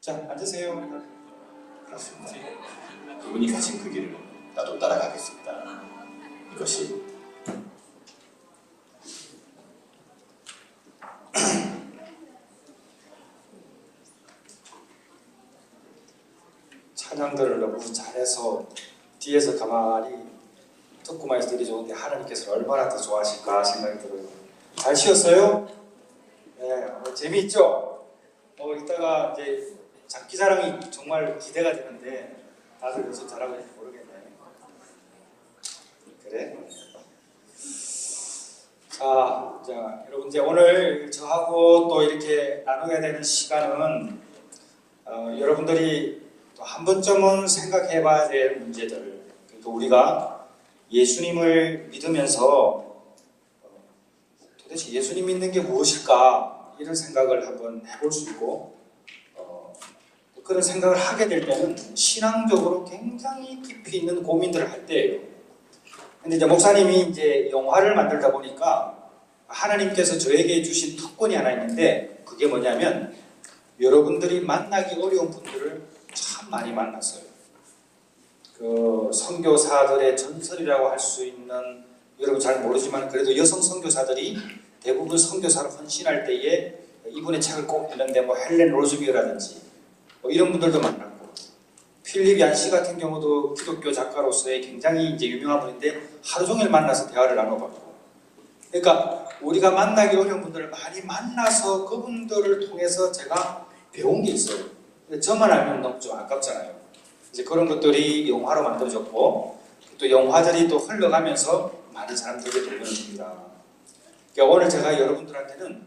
자, 앉으세요. 그렇습니다. 그분이 가신 그 길을 나도 따라가겠습니다. 이것이 찬양들을 너무 잘해서 뒤에서 가만히 듣고만 있어도 되게 좋은데 하나님께서 얼마나 더 좋아하실까 생각이 들어요. 잘 쉬었어요? 네, 재미있죠? 이따가 이제 장기자랑이 정말 기대가 되는데 다들 연습 잘하고 있는지 모르겠네. 그래? 자, 여러분 이제 오늘 저하고 또 이렇게 나누게 되는 시간은 여러분들이 또 한 번쯤은 생각해봐야 될 문제들, 또 우리가 예수님을 믿으면서 도대체 예수님 믿는 게 무엇일까 이런 생각을 한번 해볼 수 있고 그런 생각을 하게 될 때는 신앙적으로 굉장히 깊이 있는 고민들을 할 때예요. 근데 이제 목사님이 이제 영화를 만들다 보니까 하나님께서 저에게 주신 특권이 하나 있는데 그게 뭐냐면 여러분들이 만나기 어려운 분들을 참 많이 만났어요. 그 선교사들의 전설이라고 할 수 있는, 여러분 잘 모르지만 그래도 여성 선교사들이 대부분 선교사로 헌신할 때에 이분의 책을 꼭 읽는데 뭐 헬렌 로즈비어라든지 뭐 이런 분들도 만났고, 필립 얀시 같은 경우도 기독교 작가로서의 굉장히 이제 유명한 분인데 하루 종일 만나서 대화를 나눠봤고, 그러니까 우리가 만나기 어려운 분들을 많이 만나서 그분들을 통해서 제가 배운 게 있어요. 근데 저만 알면 너무 좀 아깝잖아요. 이제 그런 것들이 영화로 만들어졌고 또 영화들이 또 흘러가면서 많은 사람들에게 돌려줍니다. 그러니까 오늘 제가 여러분들한테는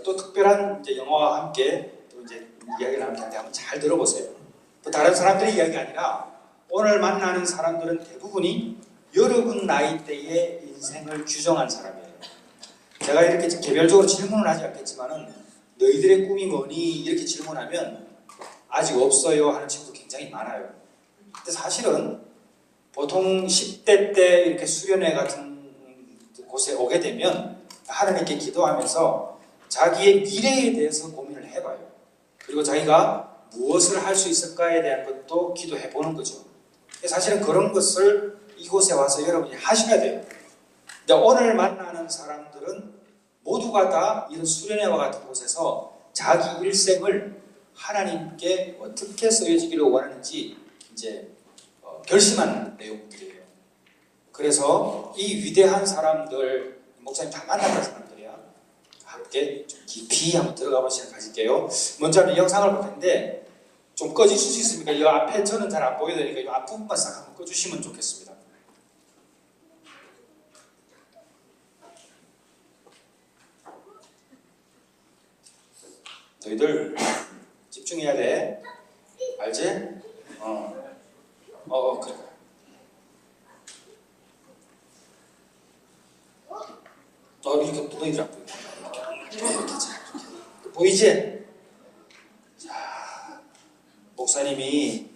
또 특별한 이제 영화와 함께 또 이제 이야기를 나눌 텐데 한번 잘 들어보세요. 또 다른 사람들의 이야기가 아니라 오늘 만나는 사람들은 대부분이 여러분 나이대의 인생을 규정한 사람이에요. 제가 이렇게 개별적으로 질문을 하지 않겠지만은 너희들의 꿈이 뭐니? 이렇게 질문하면 아직 없어요 하는 친구도 굉장히 많아요. 근데 사실은 보통 10대 때 이렇게 수련회 같은 곳에 오게 되면 하나님께 기도하면서 자기의 미래에 대해서 고민을 해봐요. 그리고 자기가 무엇을 할 수 있을까에 대한 것도 기도해 보는 거죠. 사실은 그런 것을 이곳에 와서 여러분이 하셔야 돼요. 근데 오늘 만나는 사람들은 모두가 다 이런 수련회와 같은 곳에서 자기 일생을 하나님께 어떻게 쓰여지기를 원하는지 이제 결심한 내용들이에요. 그래서 이 위대한 사람들, 목사님 다 만났던 사람들이야. 함께 좀 깊이 한번 들어가볼 시간 가질게요. 먼저 한번 영상을 볼 텐데 좀 꺼주실 수 있습니까? 이 앞에 저는 잘 안 보여야 되니까 이 앞부분만 싹 한번 꺼주시면 좋겠습니다. 너희들 집중해야 돼. 알지? 그래. 이렇게 너희들 안 보여. 이렇게 자. 보이지? 자, 목사님이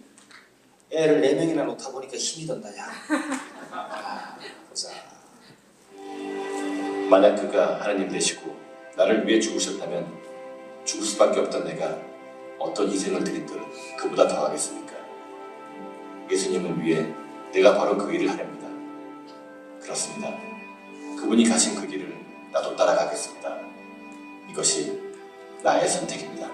애를 4명이나 놓다 보니까 힘이 든다, 야. 보자. 만약 그가 하나님 되시고 나를 위해 죽으셨다면 죽을 수밖에 없던 내가 어떤 희생을 드리든 그보다 더 하겠습니까? 예수님을 위해 내가 바로 그 일을 하렵니다. 그렇습니다. 그분이 가신 그 길을 나도 따라가겠습니다. 이것이 나의 선택입니다.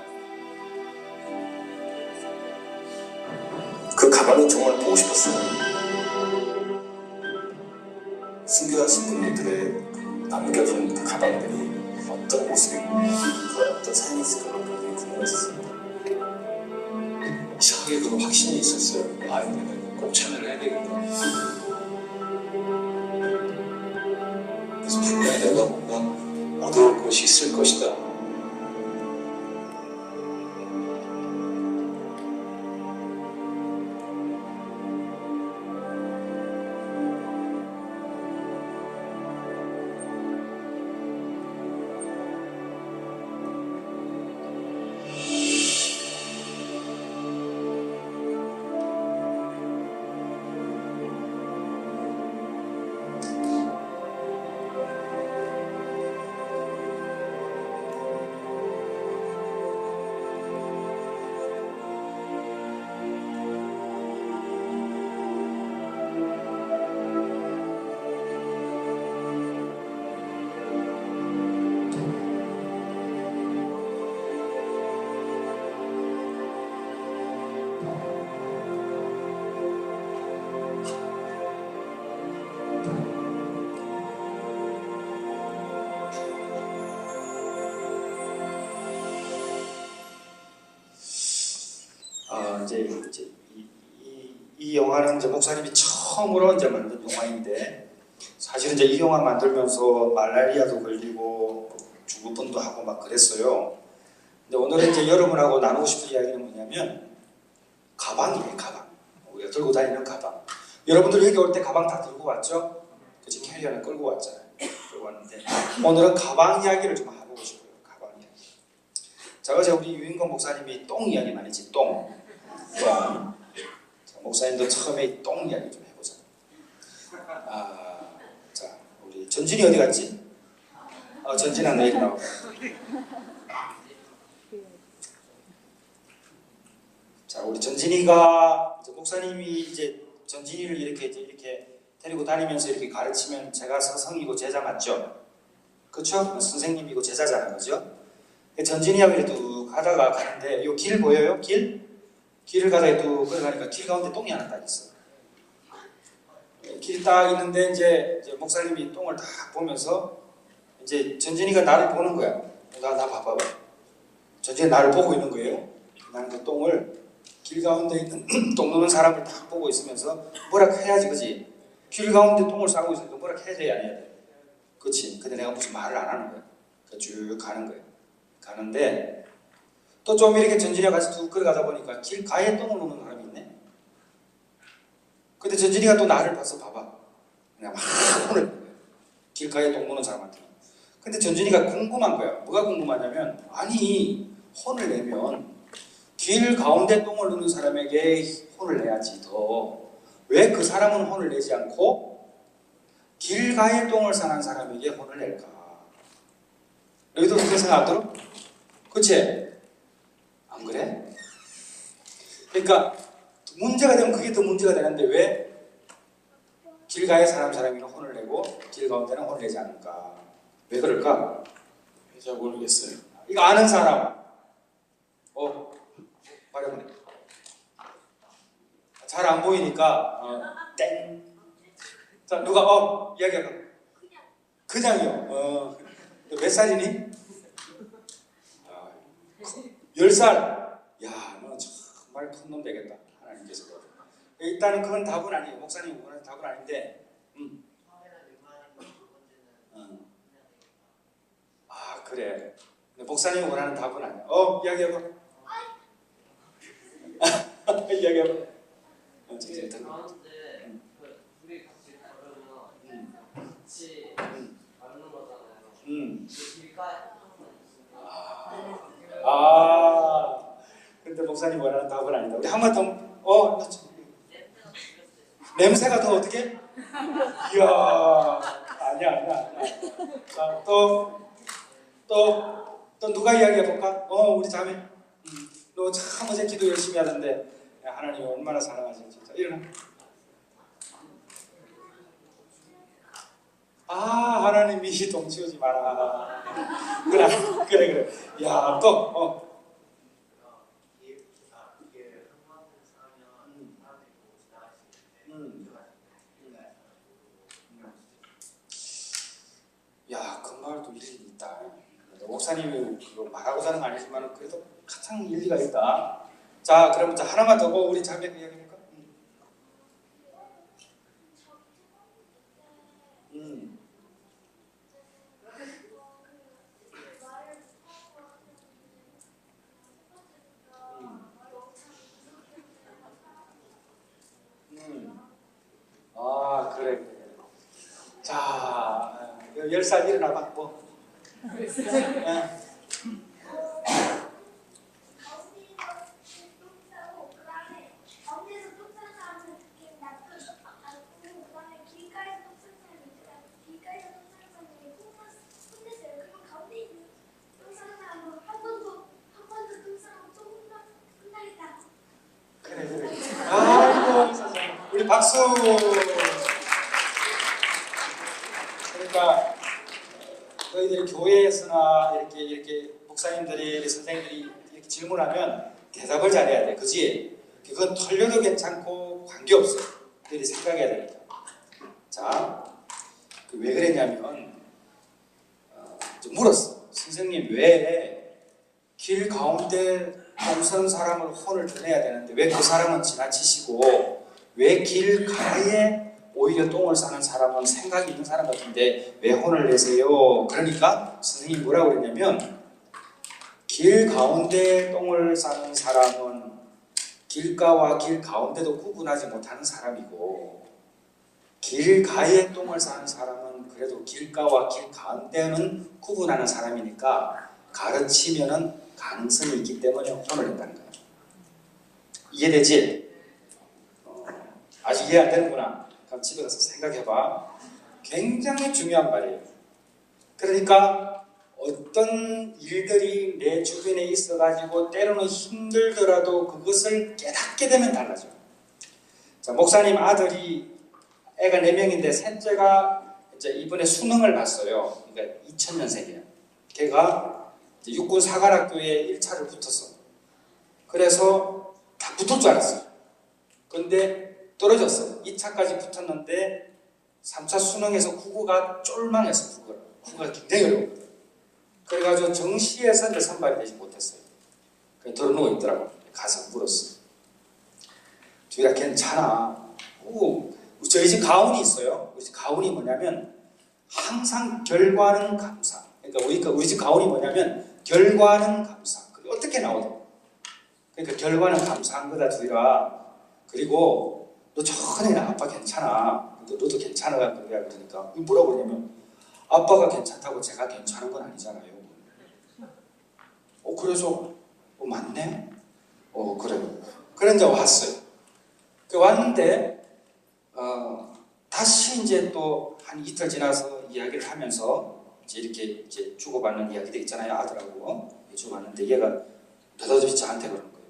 그 가방이 정말 보고 싶었어요. 순교하신 분들의 그 남겨진 그 가방들이 어떤 모습이고 어떤 삶이 있을까 굉장히 궁금했었습니다. 이상하게 그런 확신이 있었어요. 내가 꼭 참여를 해야 되겠다. 그래서 분명히 내가 뭔가 얻을 것이 있을 것이다. 이 영화는 이제 목사님이 처음으로 이제 만든 영화인데 사실은 이제 이 영화 만들면서 말라리아도 걸리고 죽을 뻔도 하고 막 그랬어요. 근데 오늘은 이제 여러분하고 나누고 싶은 이야기는 뭐냐면 가방이에요. 가방. 우리가 들고 다니는 가방. 여러분들 여기 올 때 가방 다 들고 왔죠? 그치? 캐리어는 끌고 왔잖아요. 끌고 왔는데 오늘은 가방 이야기를 좀 해보고 싶어요. 가방 이야기. 자, 어제 우리 유인권 목사님이 똥 이야기 많이 했지. 똥. 자, 목사님도 처음에 똥 이야기 좀 해보자. 자, 우리 전진이 어디 갔지? 전진아 내일 나오고. 자, 우리 전진이가 이제 목사님이 이제 전진이를 이렇게 데리고 다니면서 이렇게 가르치면 제가 스승이고 제자 맞죠? 그렇죠? 선생님이고 제자잖아요, 그죠? 전진이하고 이렇게 쭉 가다가 가는데 이 길 보여요? 길을 가다가 쭉 걸어가니까 길 가운데 똥이 하나 딱 있어. 길이 딱 있는데 이제 목사님이 똥을 딱 보면서 이제 전진이가 나를 보는 거야. 나 봐봐. 전진이 나를 보고 있는 거예요. 나는 그 똥을 길 가운데 있는 똥 누는 사람을 딱 보고 있으면서 뭐라 해야지, 그지? 길 가운데 똥을 싸고 있으니까 뭐라 해야 돼, 안 해야 돼? 그치? 근데 내가 무슨 말을 안 하는 거야. 쭉 가는 거야. 가는데 또 좀 이렇게 전진이와 같이 쭉 걸어가다 보니까 길가에 똥을 누는 사람이 있네. 근데 전진이가 또 나를 봐서 봐봐. 그냥 막 혼을 내는 거야. 길가에 똥 누는 사람한테. 근데 전진이가 궁금한 거야. 뭐가 궁금하냐면 아니 혼을 내면 길 가운데 똥을 누는 사람에게 혼을 내야지 더. 왜 그 사람은 혼을 내지 않고 길가에 똥을 싸는 사람에게 혼을 낼까? 여기도 그렇게 생각 안 들어? 그치? 안 그래? 그러니까 문제가 되면 그게 더 문제가 되는데 왜 길가에 사람이 혼을 내고 길 가운데는 혼을 내지 않을까? 왜 그럴까? 잘 모르겠어요. 이거 아는 사람 말해보네. 잘 안 보이니까 땡. 자, 누가 이야기해봐. 그냥이요. 몇 살이니? 10살. 야, 너 정말 큰 놈 되겠다. 하나님께서. 일단은 그건 답은 아니에요. 목사님 원하는 답은 아닌데. 그래. 근데 목사님이 원하는 답은 아니야. 이야기해봐. 이야기해봐. 가운데 둘이 같이 걸으면 같이 맞는 거잖아요. 길가에 근데 목사님 원하는 답은 아니다. 우리 한번 더. 냄새가 더 어떻게? 이야, 아니야. 자, 또 누가 이야기해볼까? 우리 자매. 너 참 어제 기도 열심히 하던데 하나님이 얼마나 사랑하시는지 진짜. 일어나. 하나님이 똥 치우지 마라. 그래. 야, 또 야, 그 말도 일리 있다. 목사님이 말하고자 하는 건 아니지만 그래도 가장 일리가 있다. 자, 그럼 하나만 더 우리 자매 이야기해볼까? 그래. 자, 10살 일어나봐. 그래. 아이고, 세상에. 우리 박수. 그러니까 너희들 교회에서나 이렇게 목사님들이 선생님들이 이렇게 질문하면 대답을 잘해야 돼, 그지? 그건 털려도 괜찮고 관계없어. 너희들이 생각해야 되니까. 자, 왜 그랬냐면 물었어. 선생님 왜 길 가운데 똥 쓰는 사람을 혼을 더 내야 되는데 왜 그 사람은 지나치시고 왜 길가에 오히려 똥을 싸는 사람은 생각이 있는 사람 같은데 왜 혼을 내세요? 그러니까 선생님이 뭐라고 그랬냐면 길 가운데 똥을 싸는 사람은 길가와 길 가운데도 구분하지 못하는 사람이고 길가에 똥을 싸는 사람은 그래도 길가와 길 가운데는 구분하는 사람이니까 가르치면은 가능성이 있기 때문에 혼을 낸다는 거예요. 이해되지? 아직 이해 안 되는구나. 그럼 집에 가서 생각해봐. 굉장히 중요한 말이에요. 그러니까 어떤 일들이 내 주변에 있어가지고 때로는 힘들더라도 그것을 깨닫게 되면 달라져요. 자, 목사님 아들이 애가 4명인데 셋째가 이제 이번에 수능을 봤어요. 그러니까 2000년생이에요. 걔가 이제 육군 사관학교에 1차를 붙었어. 그래서 다 붙을 줄 알았어요. 근데 떨어졌어. 2차까지 붙었는데 3차 수능에서 국어가 쫄망했어. 국어가 굉장히 어려웠거든. 그래가지고 정시에서 이제 선발이 되지 못했어요. 그냥 들어누워 있더라고. 가서 물었어. 주희야 괜찮아. 저희 집 가훈이 있어요. 우리 집 가훈이 뭐냐면 항상 결과는 감사. 그러니까 우리 집 가훈이 뭐냐면 결과는 감사. 그게 어떻게 나오든. 그러니까 결과는 감사한 거다 주희야. 그리고 너 천천히 나. 아빠 괜찮아. 너도 괜찮아. 그러니까 뭐라고 그러냐면 아빠가 괜찮다고 제가 괜찮은 건 아니잖아요. 그래서 맞네. 그래. 그래 이제 왔어요. 왔는데 다시 이제 또 한 이틀 지나서 이야기를 하면서 이제 이렇게 이제 주고받는 이야기들 있잖아요. 아들하고 주고받는데 얘가 대답이 저한테 그러는 거예요.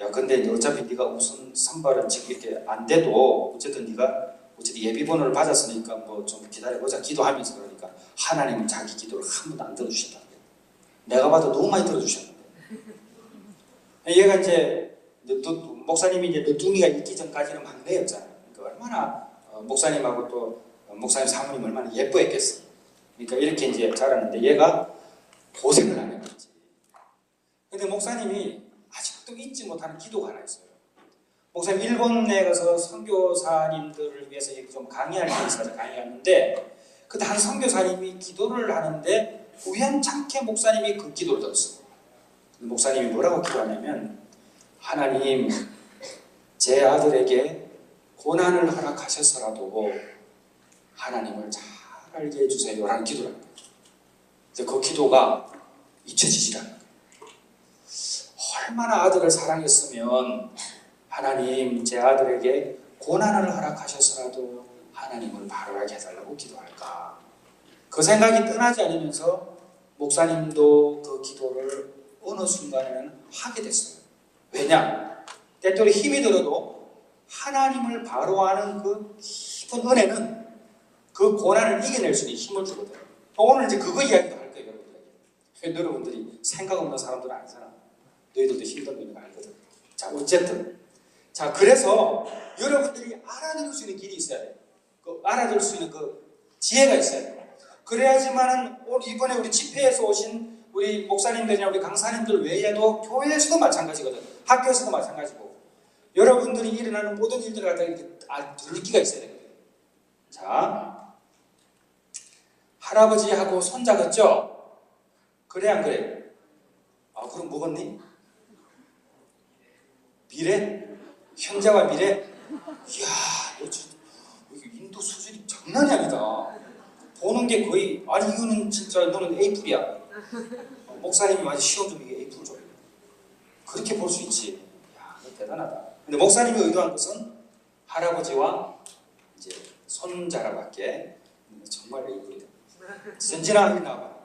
야, 근데 이제 어차피 네가 우선 선발은 지금 이렇게 안 돼도 어쨌든 네가 어쨌든 예비번호를 받았으니까 뭐 좀 기다려보자. 기도하면서 그러니까 하나님은 자기 기도를 한 번도 안 들어주셨다. 내가 봐도 너무 많이 들어주셨는데. 얘가 이제 목사님이 이제 너뚱이가 있기 전까지는 막내였잖아요. 그러니까 얼마나 목사님하고 또 목사님 사모님 얼마나 예뻐했겠어. 그러니까 이렇게 이제 자랐는데 얘가 고생을 안 해봤지. 근데 목사님이 아직도 잊지 못하는 기도가 하나 있어요. 목사님 일본에 가서 선교사님들을 위해서 좀 강의하는 게 있어서 강의하는데 그때 한 선교사님이 기도를 하는데 우연찮게 목사님이 그 기도를 들었어요. 목사님이 뭐라고 기도하냐면 하나님 제 아들에게 고난을 허락하셔서라도 하나님을 잘 알게 해주세요 라는 기도를 하는 거예요. 그 기도가 잊혀지지 않는 거예요. 얼마나 아들을 사랑했으면 하나님 제 아들에게 고난을 허락하셔서라도 하나님을 바로 알게 해달라고 기도할까. 그 생각이 떠나지 않으면서 목사님도 그 기도를 어느 순간에는 하게 됐어요. 왜냐? 때때로 힘이 들어도 하나님을 바로 아는 그 깊은 은혜는 그 고난을 이겨낼 수 있는 힘을 주거든요. 오늘 이제 그거 이야기도 할 거예요, 여러분들이 생각 없는 사람들은 아니잖아. 너희들도 힘든 거 알거든. 자, 어쨌든. 자, 그래서 여러분들이 알아들을 수 있는 길이 있어야 돼요. 알아들을 수 있는 그 지혜가 있어야 돼요. 그래야지만은 이번에 우리 집회에서 오신 우리 목사님들이나 우리 강사님들 외에도 교회에서도 마찬가지거든. 학교에서도 마찬가지고. 여러분들이 일어나는 모든 일들을 갖다 이렇게 들을 기가 있어야 되거든요. 자, 할아버지하고 손자 같죠? 그래 안 그래? 그럼 먹었니? 미래? 현재와 미래? 이야, 너 인도 수준이 장난이 아니다. 보는 게 거의 아니 이거는 진짜 너는 A풀이야. 목사님이 마치 시험 좀 이게 A풀 줘. 그렇게 볼 수 있지. 야, 너 대단하다. 근데 목사님이 의도한 것은 할아버지와 이제 손자라밖에 정말 A풀이다. 전진아 여기 나와.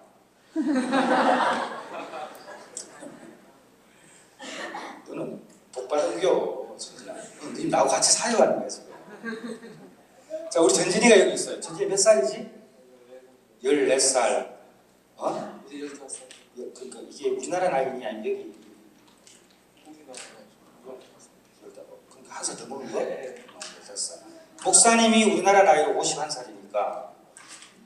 너는 똑바로겨. 전진아. 너 나하고 같이 사역하는 거야 지금. 자, 우리 전진이가 여기 있어요. 전진이 몇 살이지? 14살. 이제 15살. 그러니까 이게 우리나라 나이니 아니면 여기? 그러니까 한 살 더 먹은 거? 16살. 목사님이 우리나라 나이로 51살이니까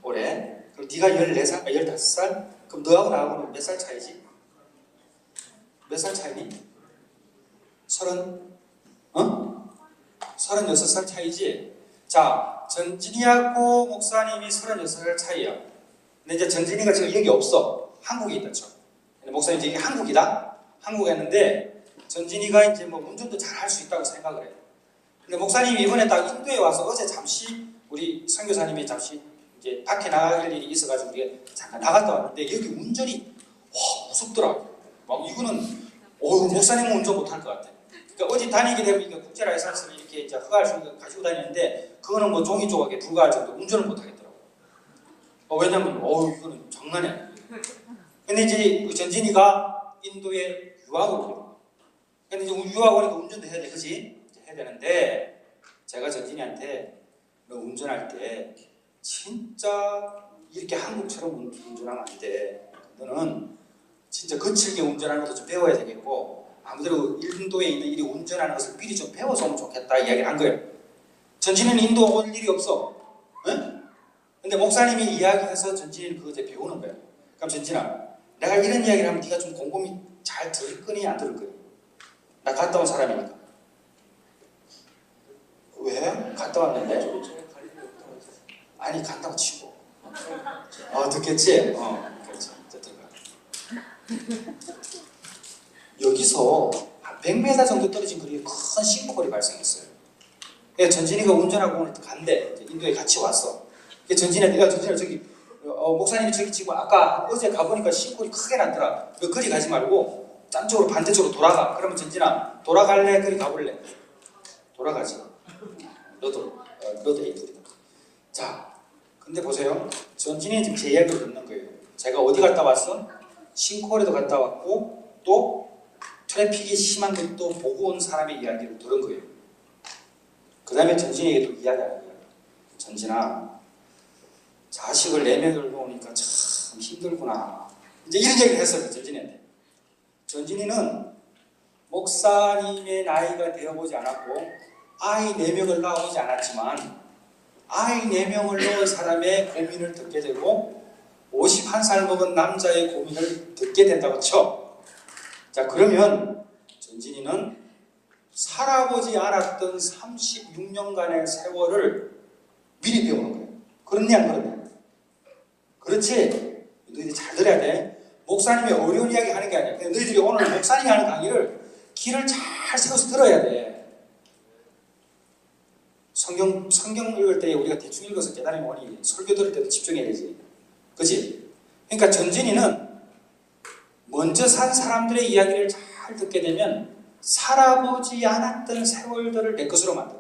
올해. 그럼 네가 14살? 15살? 그럼 너하고 나하고는 몇 살 차이지? 몇 살 차이니? 36살 차이지? 자, 전진이하고 목사님이 36살 차이야. 근데 이제 전진이가 지금 여기 없어. 한국에 있다 쳐. 근데 목사님 이제 이게 한국이다? 한국에 있는데 전진이가 이제 뭐 운전도 잘 할 수 있다고 생각을 해. 근데 목사님이 이번에 딱 인도에 와서 어제 잠시 우리 선교사님이 잠시 이제 밖에 나갈 일이 있어가지고 우리가 잠깐 나갔다 왔는데 여기 운전이 무섭더라고. 막 이거는 목사님은 운전 못할 것 같아. 그러니까 어디 다니게 되면 이게 국제 라이선스를 이렇게 이제 허가할 수 있는 거 가지고 다니는데 그거는 뭐 종이 조각에 불과할 정도 운전을 못 하겠더라고. 왜냐면 이거는 장난이 아니에요. 근데 이제 그 전진이가 인도에 유학을 오고. 근데 이제 유학 오니까 운전도 해야 돼, 그지? 해야 되는데 제가 전진이한테 너 운전할 때 진짜 이렇게 한국처럼 운전하면 안 돼. 너는 진짜 거칠게 운전하는 것도 좀 배워야 되겠고 아무래도 인도에 있는 일이 운전하는 것을 미리 좀 배워서 오면 좋겠다 이야기를 한 거예요. 전진이는 인도 올 일이 없어. 응? 근데 목사님이 이야기해서 전진이는 그거 이제 배우는 거야. 그럼 전진아, 내가 이런 이야기를 하면 네가 좀 곰곰이 잘 들을 거니 안 들을 거니? 나 갔다 온 사람이니까. 왜? 갔다 왔는데? 아니 간다고 치고. 듣겠지? 그렇지. 이제 들어가. 여기서 한 100m 정도 떨어진 거리에 큰 싱크홀이 발생했어요. 전진이가 운전하고 오늘 간대. 인도에 같이 왔어. 전진이가 전진아 저기 목사님이 저기 지금 아까 어제 가보니까 싱크홀이 크게 났더라. 너 거리 가지 말고 딴 쪽으로 반대쪽으로 돌아가. 그러면 전진아 돌아갈래? 거리 가볼래? 돌아가지. 너도 에이프리다. 자, 근데 보세요. 전진이 지금 제 이야기를 듣는 거예요. 제가 어디 갔다 왔어? 싱크홀에도 갔다 왔고 또 트래픽이 심한 것도 보고 온 사람의 이야기를 들은 거예요. 그 다음에 전진이에게도 이야기하는 거예요. 전진아, 자식을 4명을 놓으니까 참 힘들구나. 이제 이런 얘기를 했어요. 전진이한테. 전진이는 목사님의 나이가 되어보지 않았고 아이 4명을 낳아보지 않았지만 아이 4명을 놓은 사람의 고민을 듣게 되고 51살 먹은 남자의 고민을 듣게 된다고 쳐. 자, 그러면 전진이는 살아보지 않았던 36년간의 세월을 미리 배우는 거예요. 그렇니 안 그렇니? 그렇지? 너희들이 잘 들어야 돼. 목사님이 어려운 이야기 하는 게 아니야. 그냥 너희들이 오늘 목사님이 하는 강의를 귀를 잘 세워서 들어야 돼. 성경 읽을 때 우리가 대충 읽어서 깨달으면 오니 설교 들을 때도 집중해야 되지. 그치? 그러니까 전진이는 먼저 산 사람들의 이야기를 잘 듣게 되면 살아보지 않았던 세월들을 내 것으로 만들어.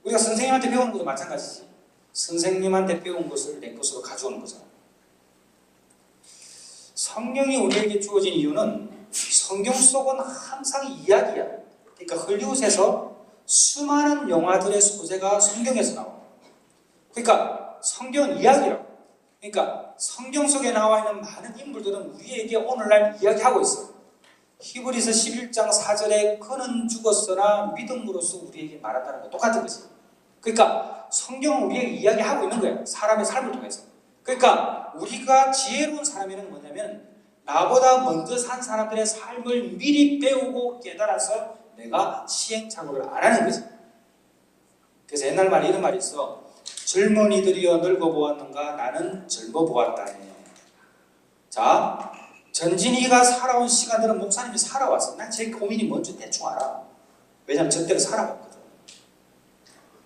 우리가 선생님한테 배우는 것도 마찬가지지. 선생님한테 배운 것을 내 것으로 가져오는 거잖아. 성경이 우리에게 주어진 이유는 성경 속은 항상 이야기야. 그러니까 헐리우드에서 수많은 영화들의 소재가 성경에서 나와. 그러니까 성경은 이야기라고. 그러니까 성경 속에 나와 있는 많은 인물들은 우리에게 오늘날 이야기하고 있어. 히브리서 11장 4절에 그는 죽었으나 믿음으로써 우리에게 말한다는 거 똑같은 거지. 그러니까 성경은 우리에게 이야기하고 있는 거야. 사람의 삶을 통해서. 그러니까 우리가 지혜로운 사람에는 뭐냐면 나보다 먼저 산 사람들의 삶을 미리 배우고 깨달아서 내가 시행착오를 안 하는 거지. 그래서 옛날 말에 이런 말이 있어. 젊은이들이여 늙어보았는가 나는 젊어보았다네. 자, 전진이가 살아온 시간들은 목사님이 살아왔어. 난 제 고민이 뭔지 대충 알아. 왜냐면 저 때는 살아왔거든.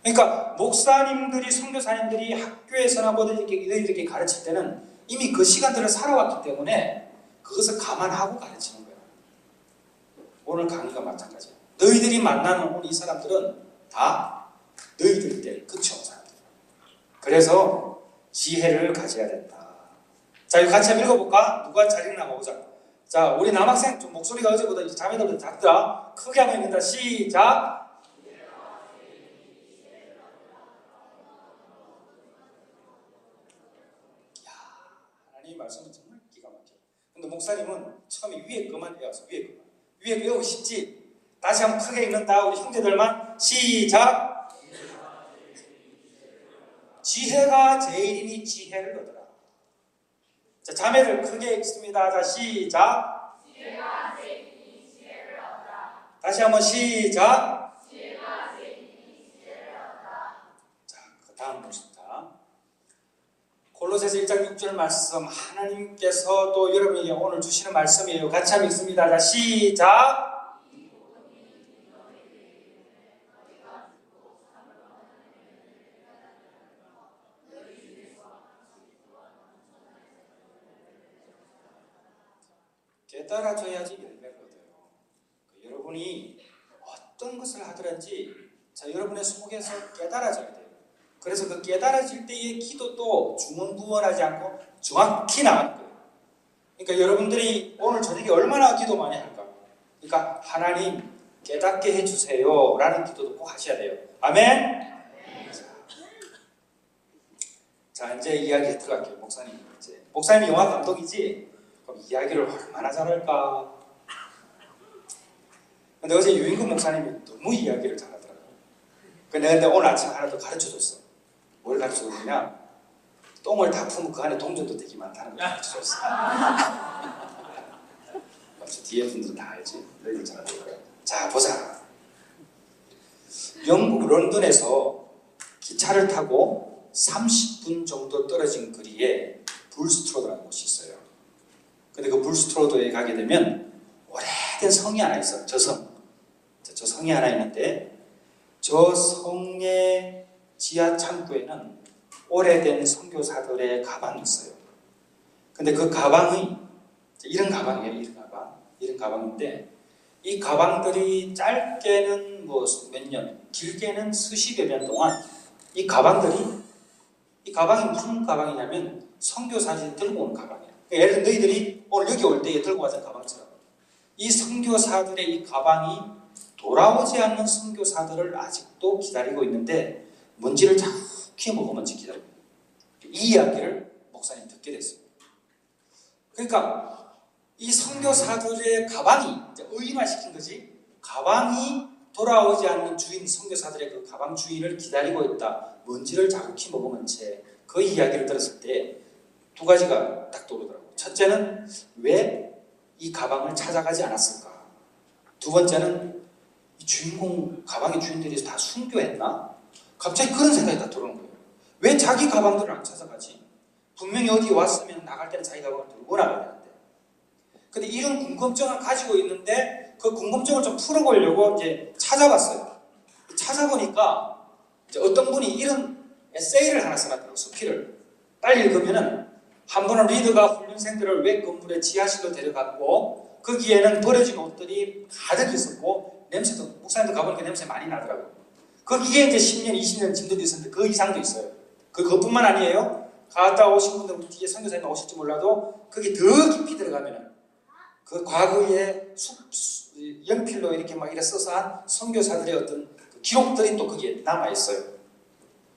그러니까 목사님들이 선교사님들이 학교에서나 뭐든 이렇게 가르칠 때는 이미 그 시간들을 살아왔기 때문에 그것을 감안하고 가르치는 거야. 오늘 강의가 마찬가지야. 너희들이 만나는 오늘 이 사람들은 다 너희들 때를 거쳐온 사람들이야. 그래서 지혜를 가져야 된다. 자, 이거 같이 한번 읽어볼까? 누가 잘 읽나 보자. 자, 우리 남학생 좀 목소리가 어제보다 자매들보다 작더라. 크게 한번 읽는다. 시작. 하나님 말씀은 정말 기가 막혀. 근데 목사님은 처음에 위에 것만 외웠어. 위에 것만. 위에 외우기 쉽지? 다시 한번 크게 읽는다. 우리 형제들만 시작. 지혜가 제일이니 지혜를 얻어라. 자, 자매들 크게 읽습니다. 자, 시작. 지혜가 제일이니 다시 한번 시작. 자, 그 다음 보십니다. 골로새서 1장 6절 말씀, 하나님께서 또 여러분에게 오늘 주시는 말씀이에요. 같이 한번 읽습니다. 자, 시작. 깨달아져야지 열매가 돼요. 여러분이 어떤 것을 하든지 여러분의 속에서 깨달아져야 돼요. 그래서 그 깨달아질 때의 기도도 주문부원하지 않고 정확히 나가는 거예요. 그러니까 여러분들이 오늘 저녁에 얼마나 기도 많이 할까? 그러니까 하나님 깨닫게 해주세요 라는 기도도 꼭 하셔야 돼요. 아멘? 자, 이제 이야기에 들어갈게요. 목사님이 영화 감독이지? 그럼 이야기를 얼마나 잘할까? 근데 어제 유인근 목사님이 너무 이야기를 잘하더라고요. 근데 오늘 아침 하나 더 가르쳐줬어. 뭘 가르쳐줬느냐? 똥을 다 품으면 그 안에 동전도 되게 많다는 걸 가르쳐줬어. 저 뒤에 분들은 다 알지? 너희들 잘 알고. 자, 보자. 영국 런던에서 기차를 타고 30분 정도 떨어진 거리에 불스트로드라는 곳이 있어요. 근데 그 불스트로드에 가게 되면 오래된 성이 하나 있어요. 저 성이 하나 있는데 저 성의 지하 창고에는 오래된 선교사들의 가방이 있어요. 근데 그 가방이 이런 가방이에요. 이런 가방인데 이 가방들이 짧게는 뭐 몇 년, 길게는 수십여 년 동안 이 가방이 무슨 가방이냐면 선교사들이 들고 온 가방이에요. 예를 들어 너희들이 오늘 여기 올 때 들고 가는 가방처럼 이 선교사들의 이 가방이 돌아오지 않는 선교사들을 아직도 기다리고 있는데 먼지를 자꾸 먹으면서 기다립니다. 이 이야기를 목사님 듣게 됐어요. 그러니까 이 선교사들의 가방이 의인화시킨 거지. 가방이 돌아오지 않는 주인, 선교사들의 그 가방 주인을 기다리고 있다. 먼지를 자국히 먹으면 채 그 이야기를 들었을 때 두 가지가 딱 떠오르더라고요. 첫째는 왜 이 가방을 찾아가지 않았을까? 두 번째는 이 가방의 주인들이 다 순교했나? 갑자기 그런 생각이 딱 들어오는 거예요. 왜 자기 가방들을 안 찾아가지? 분명히 어디 왔으면 나갈 때는 자기 가방을 들고 나가야 되는데. 근데 이런 궁금증을 가지고 있는데 그 궁금증을 좀 풀어보려고 이제 찾아봤어요. 찾아보니까 이제 어떤 분이 이런 에세이를 하나 써놨더라고요. 수필을. 빨리 읽으면은 한 번은 리더가 훈련생들을 왜 건물의 지하실로 데려갔고 거기에는 버려진 옷들이 가득 있었고 냄새도 목사님도 가보니까 냄새 많이 나더라고요. 거기에 이제 10년, 20년 진도도 있었는데 그 이상도 있어요. 그것뿐만 아니에요. 갔다 오신 분들 뒤에 선교사님 오실지 몰라도 거기 더 깊이 들어가면은 그 과거에 연필로 이렇게 막 이래 써서 한 선교사들의 어떤 그 기록들이 또 거기에 남아 있어요.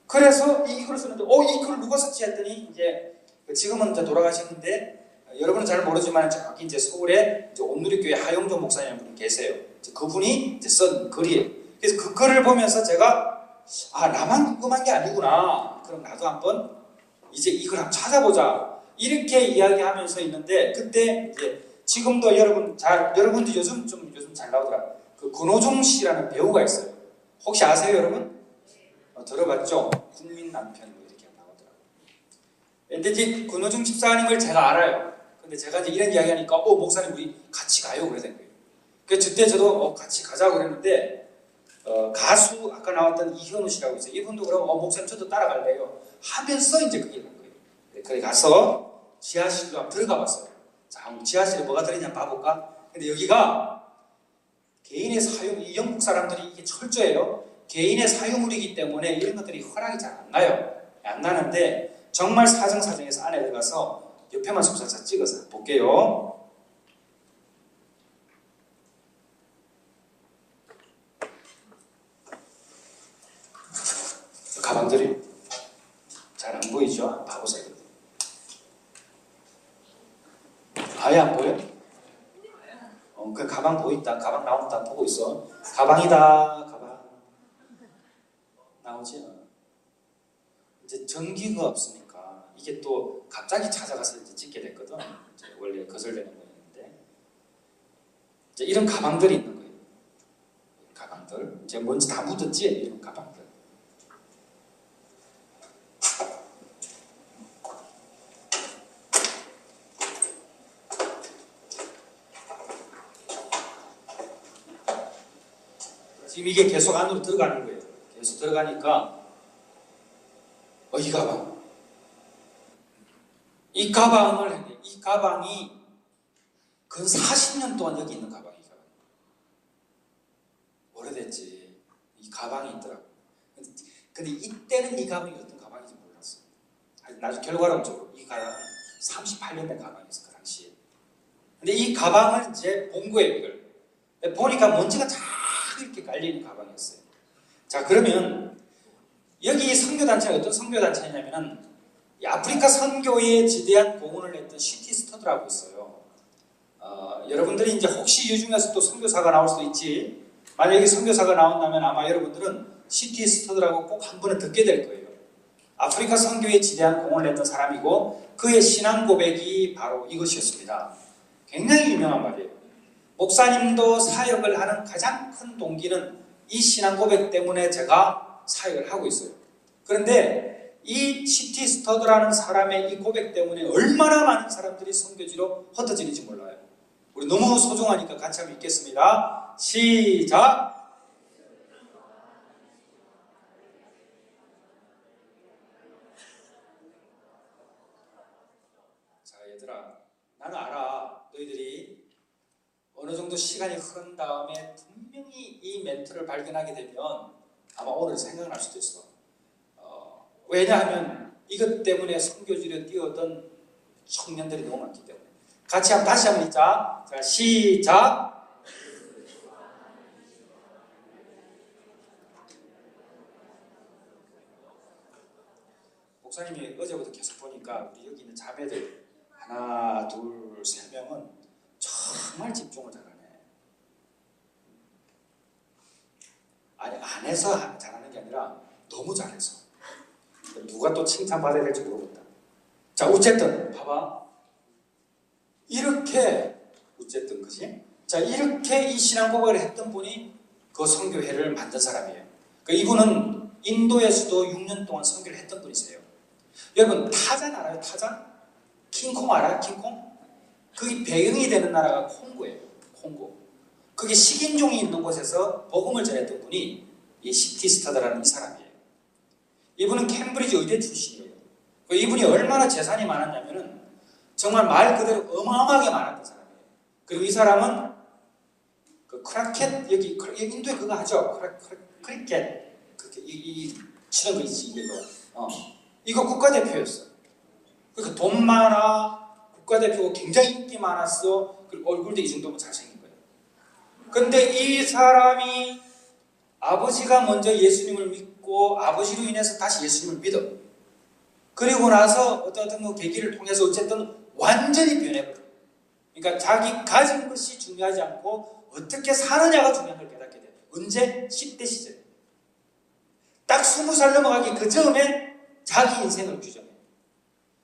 그래서 이 글을 쓰는데 이 글을 누가 썼지 했더니 이제 지금은 이제 돌아가셨는데 여러분은 잘 모르지만 저기 이제 서울에 이제 온누리교회 하용조 목사님 분이 계세요. 그분이 이제 쓴 글이에요. 그래서 그 글을 보면서 제가 나만 궁금한 게 아니구나. 그럼 나도 한번 이제 이걸 한번 찾아보자. 이렇게 이야기하면서 있는데 그때 이제 지금도 여러분들 요즘 잘 나오더라. 그 권호중 씨라는 배우가 있어요. 혹시 아세요, 여러분? 들어봤죠? 국민 남편 뭐 이렇게 나오더라고요. 근데 이제 권호중 집사님을 제가 알아요. 근데 제가 이제 이런 이야기하니까 목사님 우리 같이 가요 그러던 거예요. 그래서 그때 저도 같이 가자고 그랬는데 가수 아까 나왔던 이현우 씨라고 있어요. 이분도 그럼 목사님 저도 따라갈래요 하면서 이제 그게 간 거예요. 그래 가서 지하실로 한번 들어가 봤어요. 자, 지하실에 뭐가 들어있냐 봐볼까? 근데 여기가 개인의 사용, 이 영국 사람들이 이게 철저해요. 개인의 사유물이기 때문에 이런 것들이 허락이 잘 안 나요. 안 나는데 정말 사정사정해서 안에 들어가서 옆에만 손살짝 찍어서 볼게요. 가방들이 잘 안 보이죠? 봐보세요. 아예 안 보여? 그 가방 보인다. 가방 나온다. 보고 있어. 가방이다. 가방 나오지? 이제 전기가 없으니까 이게 또 갑자기 찾아가서 이제 찍게 됐거든. 이제 원래 거절되는 거였는데 이제 이런 가방들이 있는 거예요. 이제 먼지 다 묻었지? 이런 가방들. 지금 이게 계속 안으로 들어가는 거예요. 계속 들어가니까 이 가방. 이 가방이 근 40년 동안 여기 있는 가방이 오래됐지. 이 가방이 있더라고. 근데 이때는 이 가방이 어떤 가방인지 몰랐어. 나중에 결과론적으로 이 가방은 38년 된 가방이었어, 그 당시에. 근데 이 가방을 이제 본 거예요, 이걸. 보니까 먼지가 쫙 이렇게 깔리는 가방이었어요. 자, 그러면 여기 선교단체가 어떤 선교단체냐면은 이 아프리카 선교에 지대한 공헌을 했던 시티 스터드라고 있어요. 여러분들이 이제 혹시 이 중에서 또 선교사가 나올 수도 있지. 만약에 선교사가 나온다면 아마 여러분들은 시티 스터드라고 꼭 한 번은 듣게 될 거예요. 아프리카 선교에 지대한 공헌을 했던 사람이고 그의 신앙 고백이 바로 이것이었습니다. 굉장히 유명한 말이에요. 목사님도 사역을 하는 가장 큰 동기는 이 신앙 고백 때문에 제가 사역을 하고 있어요. 그런데 이 시티 스터드라는 사람의 이 고백 때문에 얼마나 많은 사람들이 선교지로 흩어지는지 몰라요. 우리 너무 소중하니까 같이 한번 읽겠습니다. 시작! 자, 얘들아, 나는 알아. 너희들이 어느 정도 시간이 흐른 다음에 분명히 이 멘트를 발견하게 되면 아마 오늘 생각날 수도 있어. 왜냐하면 이것 때문에 선교지로 뛰어든 청년들이 너무 많기 때문에. 같이 다시 한번 읽자. 자, 시작. 목사님이 어제부터 계속 보니까 우리 여기 있는 자매들 하나, 둘, 세 명은 정말 집중을 잘하네. 아니, 안 해서 잘하는 게 아니라 너무 잘해서. 누가 또 칭찬받아야 될지 모르겠다. 자, 어쨌든 봐봐. 이렇게 어쨌든 그지? 자, 이렇게 이 신앙 고백을 했던 분이 그 선교회를 만든 사람이에요. 이분은 인도에서도 6년 동안 선교를 했던 분이세요. 여러분, 타잔 알아요? 타잔? 킹콩 알아요? 킹콩? 그게 배경이 되는 나라가 콩고예요. 콩고. 그게 식인종이 있는 곳에서 복음을 전했던 분이 이 시티 스터드라는 이 사람이에요. 이분은 캠브리지 의대 출신이에요. 이분이 얼마나 재산이 많았냐면은 정말 말 그대로 어마어마하게 많았던 사람이에요. 그리고 이 사람은 그 크라켓 여기 인도에 그거 하죠. 크리켓 그렇게 이 치는 거 있지 이거. 이거 국가대표였어. 그러니까 돈 많아, 국가대표고 굉장히 인기 많았어. 그리고 얼굴도 이 정도면 잘생긴 거예요. 근데 이 사람이 아버지가 먼저 예수님을 믿고 아버지로 인해서 다시 예수님을 믿어. 그리고 나서 어떤 계기를 통해서 어쨌든 완전히 변해버려. 그러니까 자기 가진 것이 중요하지 않고 어떻게 사느냐가 중요한 걸 깨닫게 돼. 언제? 10대 시절. 딱 20살 넘어가기 그 즈음에 자기 인생을 규정해.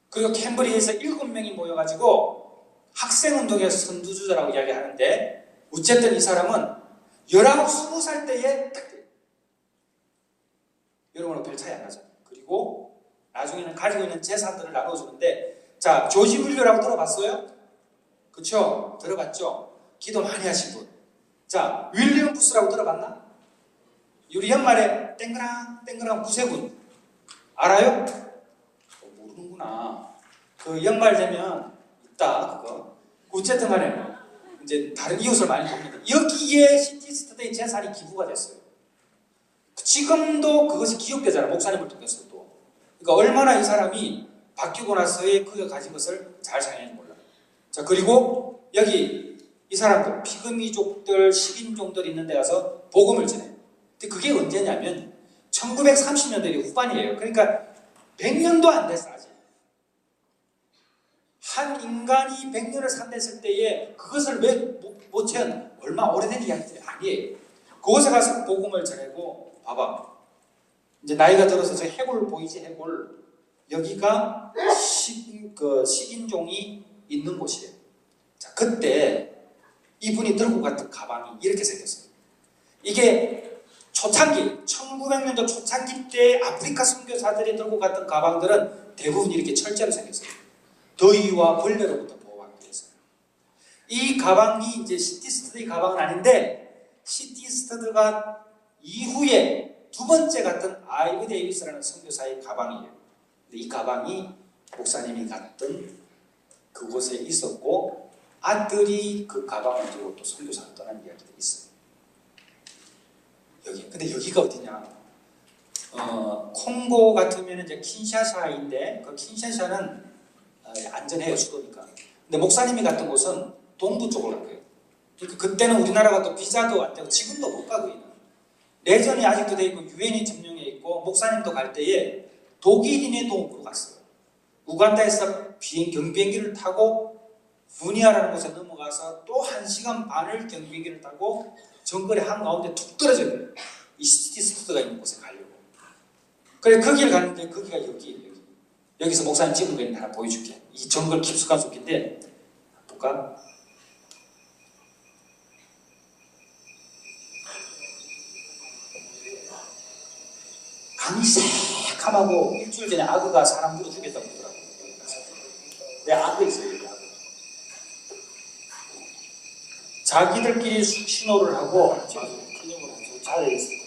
그리고 캠브리지에서 7명이 모여가지고 학생운동에서 선두주자라고 이야기하는데 어쨌든 이 사람은 19, 20살 때에 딱 돼. 여러분은 별 차이 안 나죠. 그리고 나중에는 가지고 있는 재산들을 나눠주는데 자, 조지 윌리엄이라고 들어봤어요? 그쵸? 들어봤죠? 기도 많이 하신 분. 자, 윌리엄 부스라고 들어봤나? 우리 연말에 땡그랑 구세군 알아요? 모르는구나. 그 연말 되면 있다 그거. 어쨌든 간에 이제 다른 이웃을 많이 돕니다. 여기에 시티 스터드의 재산이 기부가 됐어요. 지금도 그것이 기억되잖아. 목사님을 통해서도. 그러니까 얼마나 이 사람이 바뀌고 나서의 그가 가진 것을 잘 사용하는지 몰라. 자, 그리고 여기 이 사람들 피그미족들, 식인종들 있는 데 가서 복음을 전해. 근데 그게 언제냐면 1930년대 후반이에요. 그러니까 100년도 안 됐어 아직. 한 인간이 100년을 산댔을 때에 그것을 왜 못 채운 얼마 오래된 이야기들이 아니에요. 그곳에 가서 복음을 전하고 봐봐. 이제 나이가 들어서 저 해골 보이지 해골. 여기가 식인종이 있는 곳이에요. 자, 그때 이분이 들고 갔던 가방이 이렇게 생겼어요. 이게 초창기 1900년도 초창기 때 아프리카 선교사들이 들고 갔던 가방들은 대부분 이렇게 철제로 생겼어요. 더위와 벌레로부터 보호하기 위해서. 이 가방이 이제 시티스터드의 가방은 아닌데 시티스터드가 이후에 두 번째 같은 아이브 데이비스라는 선교사의 가방이에요. 근데 이 가방이 목사님이 갔던 그곳에 있었고 아들이 그 가방을 들고 또 선교사를 떠난 이야기도 있어요. 여기. 근데 여기가 어디냐? 콩고 같으면 이제 킨샤사인데 그 킨샤사는 안전해요, 수도니까. 근데 목사님이 갔던 곳은 동부 쪽으로 간 거예요. 그러니까 그때는 우리나라가 또 비자도 안 되고 지금도 못 가고 있는. 내전이 아직도 돼 있고 유엔이 점령해 있고 목사님도 갈 때에 독일인의 도움으로 갔어요. 우간다에서 경비행기를 타고 부니아라는 곳에 넘어가서 또 1시간 반을 경비행기를 타고 정글의 한가운데 툭 떨어져요. 이 시티스터드가 있는 곳에 가려고. 그래 거기를 갔는데 거기가 여기. 여기서 목사님 찍은 거 있는데 하나 보여줄게. 이 정글 깊숙한 숲인데 볼까? 강이 새카마고 일주일 전에 악어가 사람 물어 죽였다고 그러더라고요. 내 악어 있어요. 여기 악어. 자기들끼리 신호를 하고 기념으로 잘 되어 있습니다.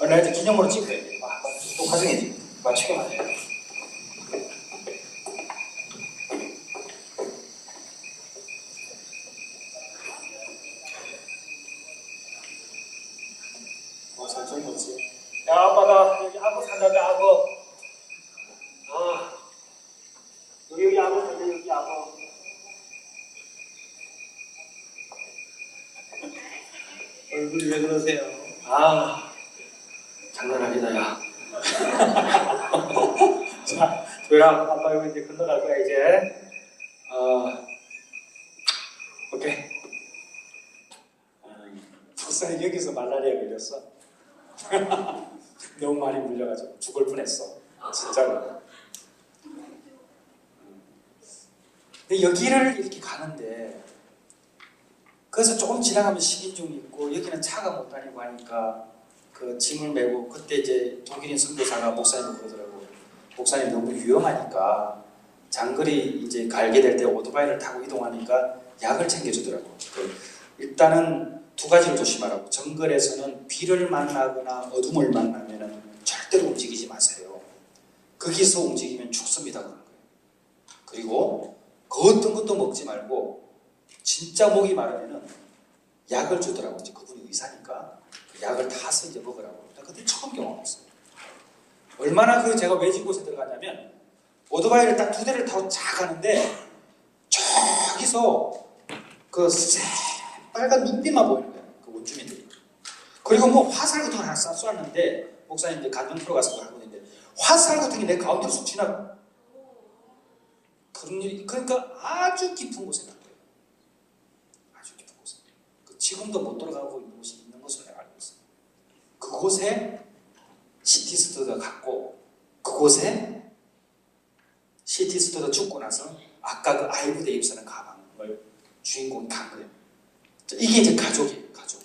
내가 이제 기념으로 찍어야 돼. 또 가정이지. 맞추게 말이야. 설정 뭐지? 야, 아빠가 여기 악어 산다며 악어. 여기 악어 산다 여기 악어. 얼굴이 왜 그러세요? 장난 아니다 야. 자, 조야 아빠 여기 이제 건너갈 거야 이제. 오케이. 목사님 여기서 말라리아 걸렸어. 너무 많이 물려가지고 죽을 뻔했어. 진짜로. 근데 여기를 이렇게 가는데 그래서 조금 지나가면 식인종이 있고 여기는 차가 못 다니고 하니까 그 짐을 메고 그때 이제 독일인 선교사가 목사님 그러더라고. 목사님 너무 위험하니까 장거리 이제 갈게 될 때 오토바이를 타고 이동하니까 약을 챙겨주더라고. 일단은 두 가지를 조심하라고. 정글에서는 비를 만나거나 어둠을 만나면 절대로 움직이지 마세요. 거기서 움직이면 죽습니다. 그런 거예요. 그리고 그 어떤 것도 먹지 말고 진짜 목이 마르면은 약을 주더라고. 이제 그분이 의사니까 그 약을 타서 이제 먹으라고. 그때 처음 경험했어요. 얼마나 제가 외진 곳에 들어가냐면 오토바이를 딱 2대를 타고 쫙 가는데 저기서 그 빨간 눈빛만 보이는 거예요. 그 원주민들이. 그리고 뭐 화살 같은 거 하나 쐈는데 목사님 이제 간전 들어가서 하고 있는데 화살 같은 게 내 가운데로 쑥 지나가. 그런 일이 그러니까 아주 깊은 곳에 간 거예요. 아주 깊은 곳에. 지금도 못 돌아가고 있는 곳이 있는 것으로 내가 알고 있어요. 그곳에 시티스터드가 갔고 그곳에 시티스터드가 죽고 나서 아까 그 아이브 데이비스라는 가방을 주인공이 간 거예요. 이게 이제 가족이에요. 가족.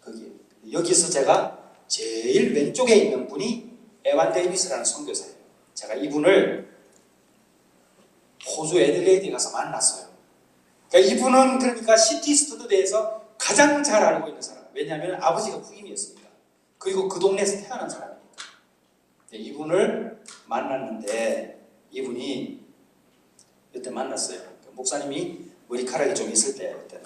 거기에. 여기서 제가 제일 왼쪽에 있는 분이 에반 데이비스라는 선교사예요. 제가 이분을 호주 애들레이드에 가서 만났어요. 그러니까 이분은 그러니까 시티스터드에서 가장 잘 알고 있는 사람. 왜냐하면 아버지가 후임이었습니다. 그리고 그 동네에서 태어난 사람이니까. 이분을 만났는데 이분이 그때 만났어요. 목사님이 머리카락이 좀 있을 때 그때.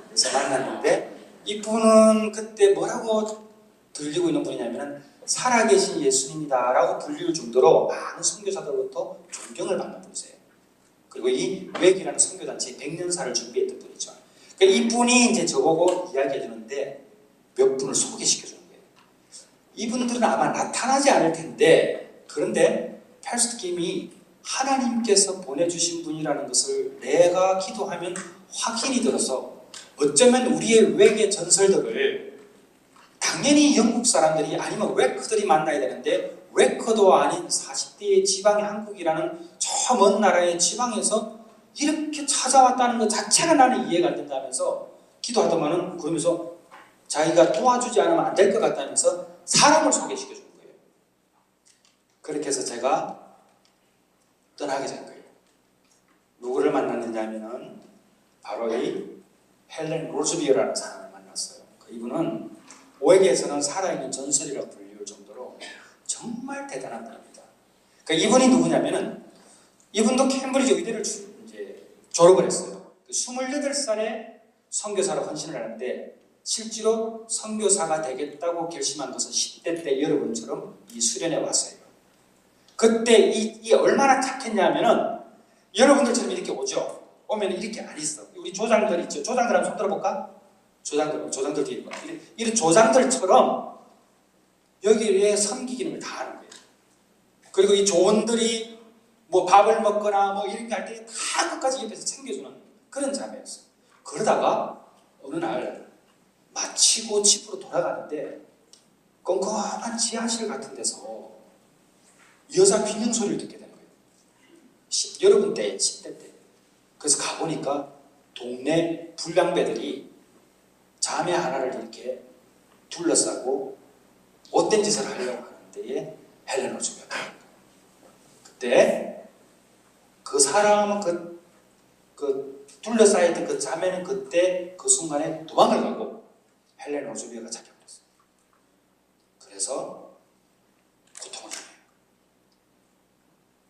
그래서 만났는데 이분은 그때 뭐라고 들리고 있는 분이냐면 살아계신 예수님이다 라고 불릴 정도로 많은 선교사들로부터 존경을 받는 분이세요. 그리고 이 웹이라는 선교단체의 100년사를 준비했던 분이죠. 그러니까 이분이 이제 저보고 이야기해 주는데 몇 분을 소개시켜 주는 거예요. 이분들은 아마 나타나지 않을 텐데 그런데 패스트 김이 하나님께서 보내주신 분이라는 것을 내가 기도하면 확신이 들어서 어쩌면 우리의 외계 전설들을 당연히 영국 사람들이 아니면 웨커들이 만나야 되는데 웨커도 아닌 40대의 지방의 한국이라는 저 먼 나라의 지방에서 이렇게 찾아왔다는 것 자체가 나는 이해가 안 된다면서 기도하더만은 그러면서 자기가 도와주지 않으면 안 될 것 같다면서 사람을 소개시켜 준 거예요. 그렇게 해서 제가 떠나게 된 거예요. 누구를 만났느냐면은 바로 이 헬렌 로즈비어라는 사람을 만났어요. 이분은 오에게에서는 살아있는 전설이라고 불릴 정도로 정말 대단한 분입니다. 그러니까 이분이 누구냐면은 이분도 캠브리지 의대를 이제 졸업을 했어요. 28살에 선교사로 헌신을 하는데 실제로 선교사가 되겠다고 결심한 것은 10대 때 여러분처럼 이 수련회 와서요. 그때 이 얼마나 착했냐면은 여러분들처럼 이렇게 오죠. 오면 이렇게 안 있어. 우리 조장들 있죠. 조장들 한번 손 들어볼까? 조장들 뒤에 봐. 이런 조장들처럼 여기에 섬기기는 걸 다 하는 거예요. 그리고 이 조원들이 뭐 밥을 먹거나 뭐 이런 게 할 때 다 끝까지 옆에서 챙겨주는 그런 자매였어요. 그러다가 어느 날 마치고 집으로 돌아가는데 껌껌한 지하실 같은 데서 여자 비명 소리를 듣게 되는 거예요. 여러분 때 10대 때. 그래서 가보니까 동네 불량배들이 자매 하나를 이렇게 둘러싸고 못된 짓을 하려고 하는 데에 헬렌 로즈비어가 그때 그 사람은 그 둘러싸였던 그 자매는 그때 그 순간에 도망을 가고 헬렌 로즈비어가 잡혀버렸어요. 그래서 고통을 당해요.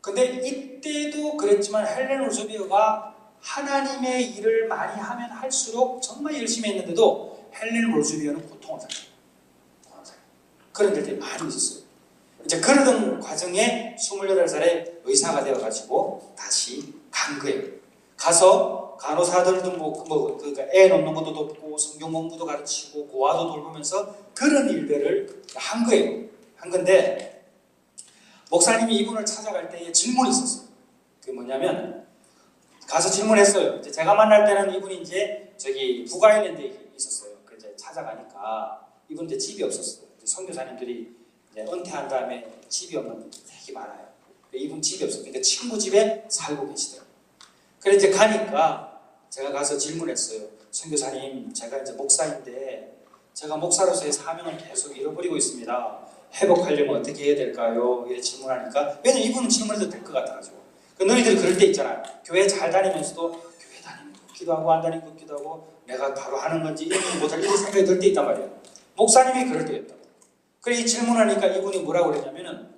근데 이때도 그랬지만 헬렌 로즈비어가 하나님의 일을 많이 하면 할수록 정말 열심히 했는데도 헬렌 로즈비어는 고통을 당해요. 그런 일들이 많이 있었어요. 이제 그러던 과정에 28살에 의사가 되어가지고 다시 간 거예요. 가서 간호사들도 그러니까 애 놓는 것도 돕고 성경 공부도 가르치고 고아도 돌보면서 그런 일들을 한 거예요. 한 건데 목사님이 이분을 찾아갈 때에 질문이 있었어요. 그게 뭐냐면 가서 질문했어요. 이제 제가 만날 때는 이분이 이제 저기 북아일랜드에 있었어요. 그 이제 찾아가니까 이분 이제 집이 없었어요. 선교사님들이 이제 은퇴한 다음에 집이 없는 분들이 되게 많아요. 이분 집이 없었어요. 그러니까 친구 집에 살고 계시더라고요. 그래서 이제 가니까 제가 가서 질문했어요. 선교사님, 제가 이제 목사인데 제가 목사로서의 사명을 계속 잃어버리고 있습니다. 회복하려면 어떻게 해야 될까요? 이렇게 질문하니까 왜냐면 이분은 질문해도 될 것 같아가지고 너희들이 그럴 때 있잖아요. 교회 잘 다니면서도 교회 다니는 것 같기도 하고 안 다니는 것 같기도 하고 내가 바로 하는 건지 이런 못할 이런 생각이 들 때 있단 말이에요. 목사님이 그럴 때였다고. 그래 이 질문하니까 이분이 뭐라고 그러냐면은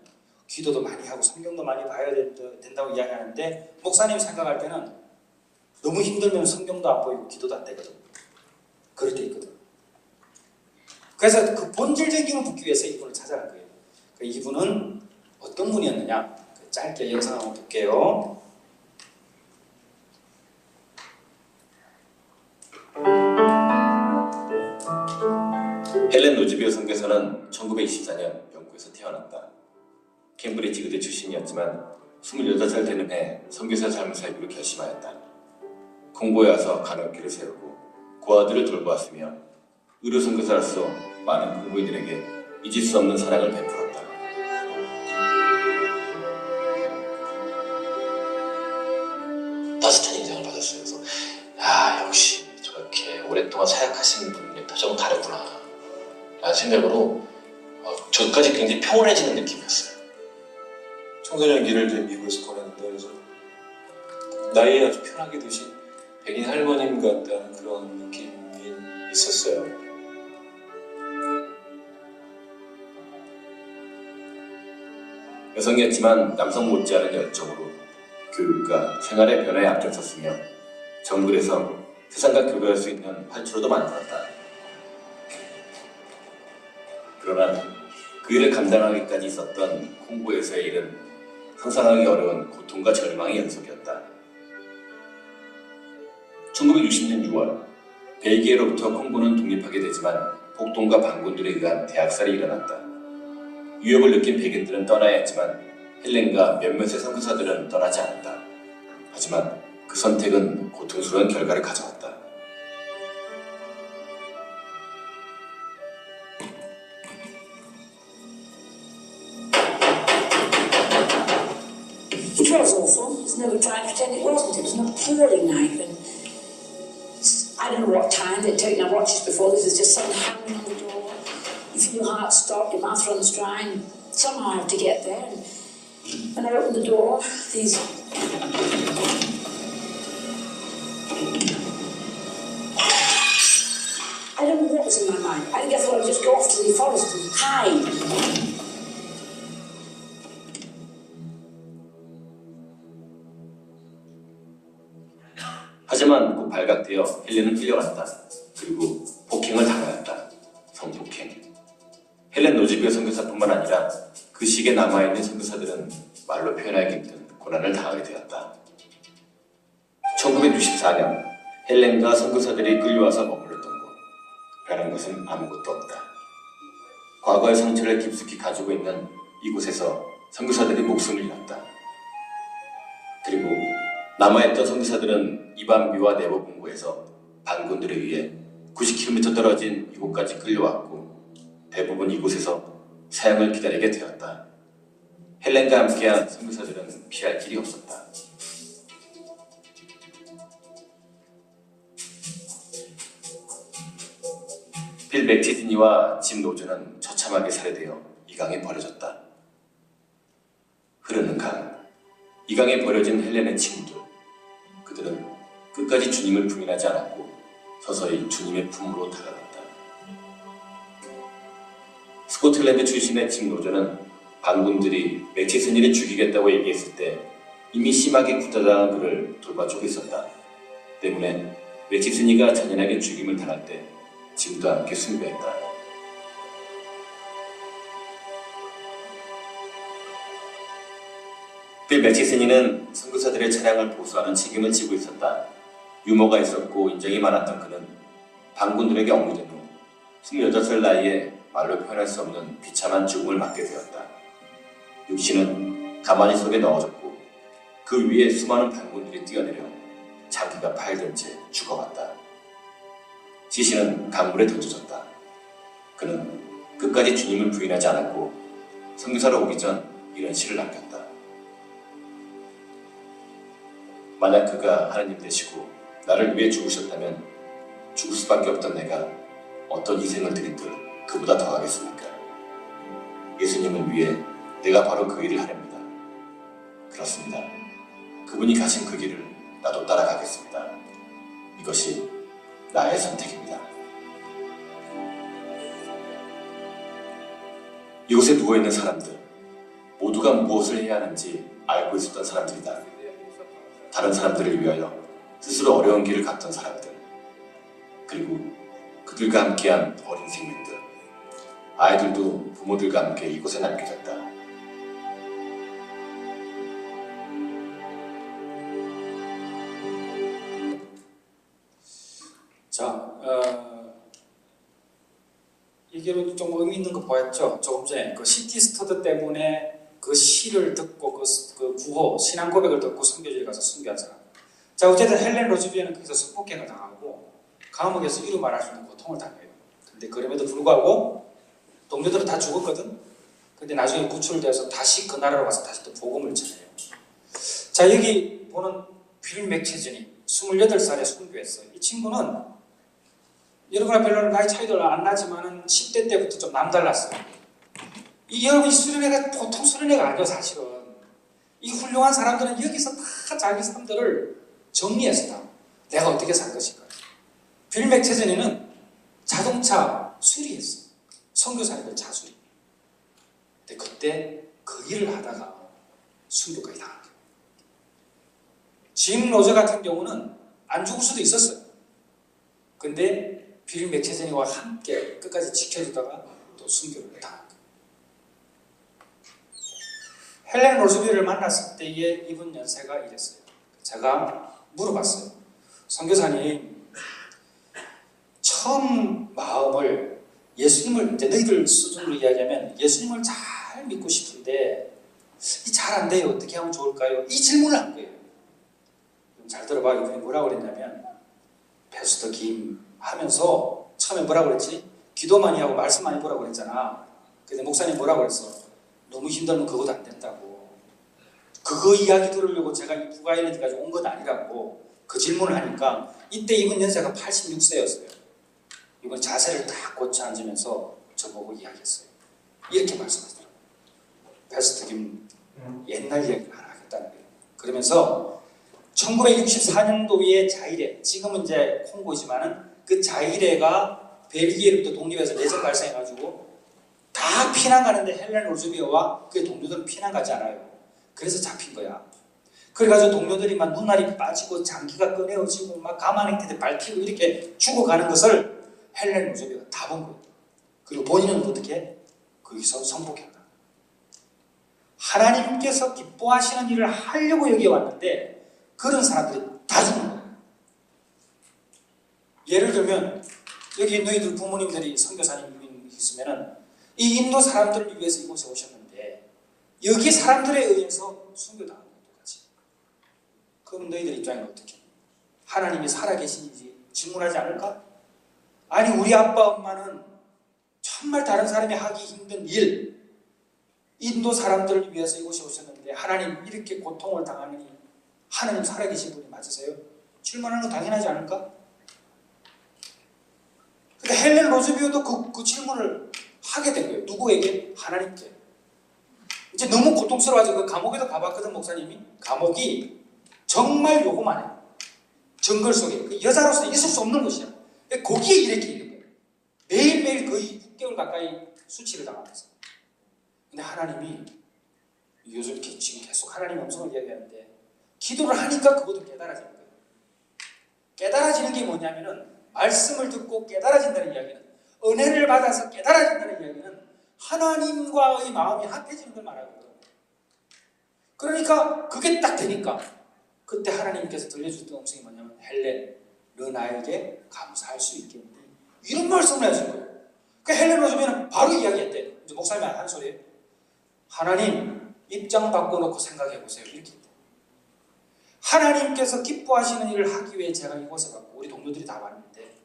기도도 많이 하고 성경도 많이 봐야 된다고 이야기하는데 목사님 생각할 때는 너무 힘들면 성경도 안 보이고 기도도 안 되거든. 그럴 때 있거든. 그래서 그 본질적인 걸 묻기 위해서 이분을 찾아간 거예요. 이분은 어떤 분이었느냐? 짧게 영상 한번 볼게요. 헬렌 로즈비어 선교사는 1924년 영국에서 태어났다. 캠브리지 의대 출신이었지만 28살 되는 해 선교사 삶을 살기로 결심하였다. 콩고에 와서 간호학교를 세우고 고아들을 돌보았으며 의료 선교사로서 많은 콩고인들에게 잊을 수 없는 사랑을 베풀었다. 따뜻한 인상을 받았어요. 그래서 역시 저렇게 오랫동안 사역하시는 분의 표정은 다르구나 라는 생각으로 저까지 굉장히 평온해지는 느낌이었어요. 청소년기를 이제 미국에서 보냈는데 그래서 나이에 아주 편하게 드신 백인 할머님 같다는 그런 느낌이 있었어요. 여성이었지만 남성 못지않은 열정으로 교육과 생활의 변화에 앞장섰으며 정글에서 세상과 교류할 수 있는 활주로도 만들었다. 그러나 그 일을 감당하기까지 있었던 콩고에서의 일은 상상하기 어려운 고통과 절망의 연속이었다. 1960년 6월 벨기에로부터 콩고는 독립하게 되지만 폭동과 반군들에 의한 대학살이 일어났다. 위협을 느낀 백인들은 떠나야 했지만 헬렌과 몇몇의 선교사들은 떠나지 않았다. 하지만 그 선택은 고통스러운 결과를 가져왔다. It was awful. There's no trying to pretend it wasn't. It was an appalling night when I don't know what time they'd taken our watches before. This is just something hammering on the door. You feel your heart stop, your mouth runs dry, and somehow I have to get there. And when I opened the door, these... I don't know what was in my mind. I think I thought I'd just go off to the forest and hide. 하지만 곧 발각되어 헬렌은 끌려갔다. 그리고 폭행을 당하였다. 성폭행. 헬렌 로즈비어 선교사뿐만 아니라 그 시기에 남아있는 선교사들은 말로 표현하기 힘든 고난을 당하게 되었다. 1964년 헬렌과 선교사들이 끌려와서 머물렀던 곳. 변한 것은 아무것도 없다. 과거의 상처를 깊숙이 가지고 있는 이곳에서 선교사들이 목숨을 잃었다. 그리고 남아있던 선교사들은 이반비와 네버본고에서 반군들에 의해 90km 떨어진 이곳까지 끌려왔고 대부분 이곳에서 사형을 기다리게 되었다. 헬렌과 함께한 선교사들은 피할 길이 없었다. 빌 맥티드니와 짐 노즈는 처참하게 살해되어 이 강에 버려졌다. 흐르는 강, 이 강에 버려진 헬렌의 친구들. 그들은 끝까지 주님을 부인하지 않았고 서서히 주님의 품으로 다가갔다. 스코틀랜드 출신의 짐 노저는 반군들이 맥티슨이를 죽이겠다고 얘기했을 때 이미 심하게 구타당한 그를 돌봐주고 있었다. 때문에 맥티슨이가 잔인하게 죽임을 당할 때 짐도 함께 순교했다. 빌 맥티슨이는 선교사들의 차량을 보수하는 책임을 지고 있었다. 유머가 있었고 인정이 많았던 그는 반군들에게 억류된 후 26살 나이에 말로 표현할 수 없는 비참한 죽음을 맞게 되었다. 육신은 가마니 속에 넣어졌고 그 위에 수많은 반군들이 뛰어내려 장기가 파열된 채 죽어갔다. 지시는 강물에 던져졌다. 그는 끝까지 주님을 부인하지 않았고 선교사로 오기 전 이런 시를 남겼다. 만약 그가 하나님 되시고 나를 위해 죽으셨다면 죽을 수밖에 없던 내가 어떤 희생을 드린들 그보다 더하겠습니까? 예수님을 위해 내가 바로 그 일을 하렵니다. 그렇습니다. 그분이 가신 그 길을 나도 따라가겠습니다. 이것이 나의 선택입니다. 이곳에 누워있는 사람들 모두가 무엇을 해야 하는지 알고 있었던 사람들이다. 다른 사람들을 위하여 스스로 어려운 길을 갔던 사람들, 그리고 그들과 함께한 어린 생명들, 아이들도 부모들과 함께 이곳에 남겨졌다. 자, 이게 좀 의미 있는 거 보였죠? 조금 전에 그 시티 스터드 때문에 그 시를 듣고 그 구호, 신앙 고백을 듣고 선교지에 가서 순교한 사람. 자, 어쨌든 헬렌 로즈비에는 거기서 성폭행을 당하고 감옥에서 이루 말할 수 있는 고통을 당해요. 근데 그럼에도 불구하고 동료들은 다 죽었거든. 근데 나중에 구출돼서 다시 그 나라로 가서 다시 또 복음을 전해요. 자, 여기 보는 빌 맥체즌이 28살에 순교했어요. 이 친구는 여러분과 별로 나이 차이도 안 나지만은 10대 때부터 좀 남달랐어요. 이 여러분 이 수련회가 보통 수련회가 아니에요. 사실은 이 훌륭한 사람들은 여기서 다 자기 삶들을 정리했어. 내가 어떻게 살 것인가. 빌 맥체전에는 자동차 수리했어. 선교사님들 자수리. 근데 그때 그 일을 하다가 순교까지 당한 거예요. 짐 로저 같은 경우는 안 죽을 수도 있었어요. 근데 빌 맥체전이와 함께 끝까지 지켜주다가 또 순교를 당한 거예요. 헬렌 로즈비를 만났을 때의 이분 연세가 이랬어요. 제가 물어봤어요. 선교사님, 처음 마음을 예수님을 이제 너희들 수준으로 이야기하면 예수님을 잘 믿고 싶은데 잘 안 돼요. 어떻게 하면 좋을까요? 이 질문을 한 거예요. 잘 들어봐. 이분이 뭐라고 그랬냐면 베스터 김 하면서 처음에 뭐라고 그랬지? 기도 많이 하고 말씀 많이 보라고 그랬잖아. 근데 목사님 뭐라고 그랬어? 너무 힘들면 그것도 안 된다고. 그거 이야기 들으려고 제가 이 북아일랜드까지 온 건 아니라고 그 질문을 하니까 이때 이분 연세가 86세였어요. 이분 자세를 딱 고쳐 앉으면서 저보고 이야기했어요. 이렇게 말씀하시더라고요. 패스트 김 옛날 이야기를 하나 하겠다는 거예요. 그러면서 1964년도에 자이레, 지금은 이제 콩고지만은 그 자이레가 벨기에로부터 독립해서 내전 발생해가지고 다 피난 가는데 헬렌 로즈비어와 그의 동료들은 피난 가지 않아요. 그래서 잡힌 거야. 그래가지고 동료들이 막 눈알이 빠지고 장기가 꺼내어지고 막 가마넥티에 밟히고 이렇게 죽어가는 것을 헬렌 로즈비어가 다 본 거예요. 그리고 본인은 어떻게 거기서 성폭했다. 하나님께서 기뻐하시는 일을 하려고 여기에 왔는데 그런 사람들이 다 죽는 거예요. 예를 들면 여기 너희들 부모님들이 선교사님이 있으면은 이 인도 사람들을 위해서 이곳에 오셨는데 여기 사람들에 의해서 순교당하는 것도 똑같이. 그럼 너희들 입장에는 어떻게? 하나님이 살아계신지 질문하지 않을까? 아니 우리 아빠 엄마는 정말 다른 사람이 하기 힘든 일, 인도 사람들을 위해서 이곳에 오셨는데 하나님 이렇게 고통을 당하느니 하나님 살아계신 분이 맞으세요? 질문하는 건 당연하지 않을까? 근데 헬렌 로즈비어도 그 질문을 하게 된 거예요. 누구에게? 하나님께. 이제 너무 고통스러워가지고 그 감옥에도 가봤거든 목사님이. 감옥이 정말 요고만해요. 정글 속에 그 여자로서 있을 수 없는 곳이야. 거기에 이렇게 있는 거예요. 매일매일 거의 6개월 가까이 수치를 당하면서. 근데 하나님이 요즘 지금 계속 하나님 음성을 이야기하는데 기도를 하니까 그것도 깨달아지는 거예요. 깨달아지는 게 뭐냐면은 말씀을 듣고 깨달아진다는 이야기는 은혜를 받아서 깨달아진다는 이야기는 하나님과의 마음이 합해지는 걸 말하거든요. 그러니까 그게 딱 되니까 그때 하나님께서 들려주셨던 음성이 뭐냐면 헬렌 너 나에게 감사할 수 있겠니? 이런 말씀을 하신 거예요. 그 헬렌 로즈비어는 바로 이야기했대. 이제 목사님이 하는 소리예요. 하나님 입장 바꿔놓고 생각해보세요. 이렇게 했대. 하나님께서 기뻐하시는 일을 하기 위해 제가 이곳에 왔고 우리 동료들이 다 왔는데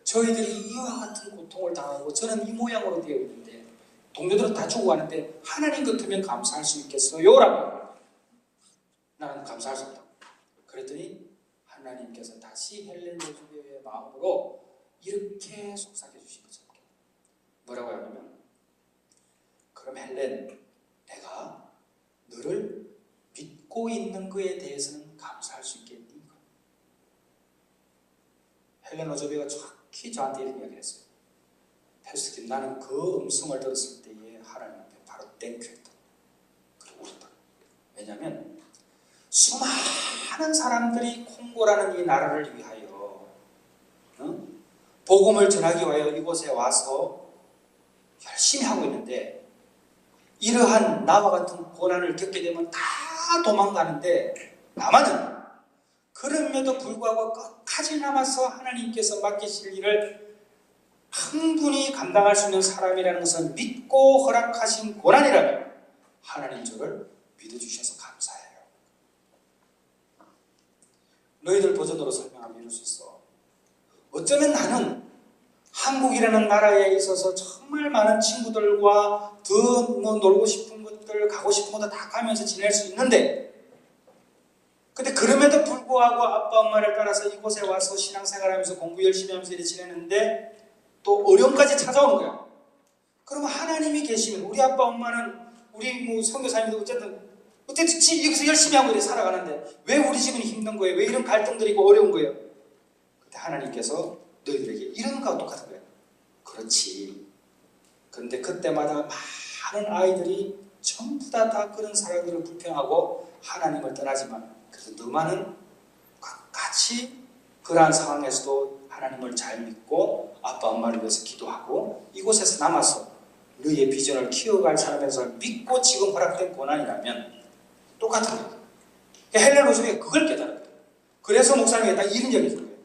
저희들이 이와 같은 고통을 당하고 저는 이 모양으로 되어 있는데 동료들은 다 죽어가는데 하나님 같으면 감사할 수 있겠어요? 라고 나는 감사할 수 없다고. 그랬더니 하나님께서 다시 헬렌 로즈비어의 마음으로 이렇게 속삭여 주신 거죠. 뭐라고 하냐면 그럼 헬렌 내가 너를 믿고 있는 거에 대해서는 감사할 수 있겠니? 헬렌 로즈비어가 정확히 저한테 이런 이야기를 했어요. 패스트 나는 그 음성을 들었을 때에 하나님 앞에 바로 땡큐했다. 그리고 울었다. 왜냐하면 수많은 사람들이 콩고라는 이 나라를 위하여 복음을 전하기 위하여 이곳에 와서 열심히 하고 있는데 이러한 나와 같은 고난을 겪게 되면 다 도망가는데 나만은 그럼에도 불구하고 끝까지 남아서 하나님께서 맡기실 일을 충분히 감당할 수 있는 사람이라는 것을 믿고 허락하신 고난이라면 하나님 저를 믿어주셔서 감사해요. 너희들 버전으로 설명하면 이럴 수 있어. 어쩌면 나는 한국이라는 나라에 있어서 정말 많은 친구들과 더 놀고 싶은 것들, 가고 싶은 것들 다 가면서 지낼 수 있는데 근데 그럼에도 불구하고 아빠 엄마를 따라서 이곳에 와서 신앙생활하면서 공부 열심히 하면서 이렇게 지내는데 또 어려움까지 찾아오는 거야. 그러면 하나님이 계시면 우리 아빠 엄마는 우리 선교사님도 어쨌든 여기서 열심히 하고 이렇게 살아가는데 왜 우리 집은 힘든 거예요? 왜 이런 갈등들이 있고 어려운 거예요? 그때 하나님께서 너희들에게 이런 거와 똑같은 거예요. 그렇지. 그런데 그때마다 많은 아이들이 전부 다 그런 사람들을 불평하고 하나님을 떠나지만 그래서 너만은 같이 그러한 상황에서도 하나님을 잘 믿고 아빠 엄마를 위해서 기도하고 이곳에서 남아서 너희의 비전을 키워갈 사람에서 믿고 지금 허락된 고난이라면 똑같은 거예요. 헬렌 로즈비어가 그걸 깨달았거든요. 그래서 목사님이 딱 이런 얘기를 해준 거예요.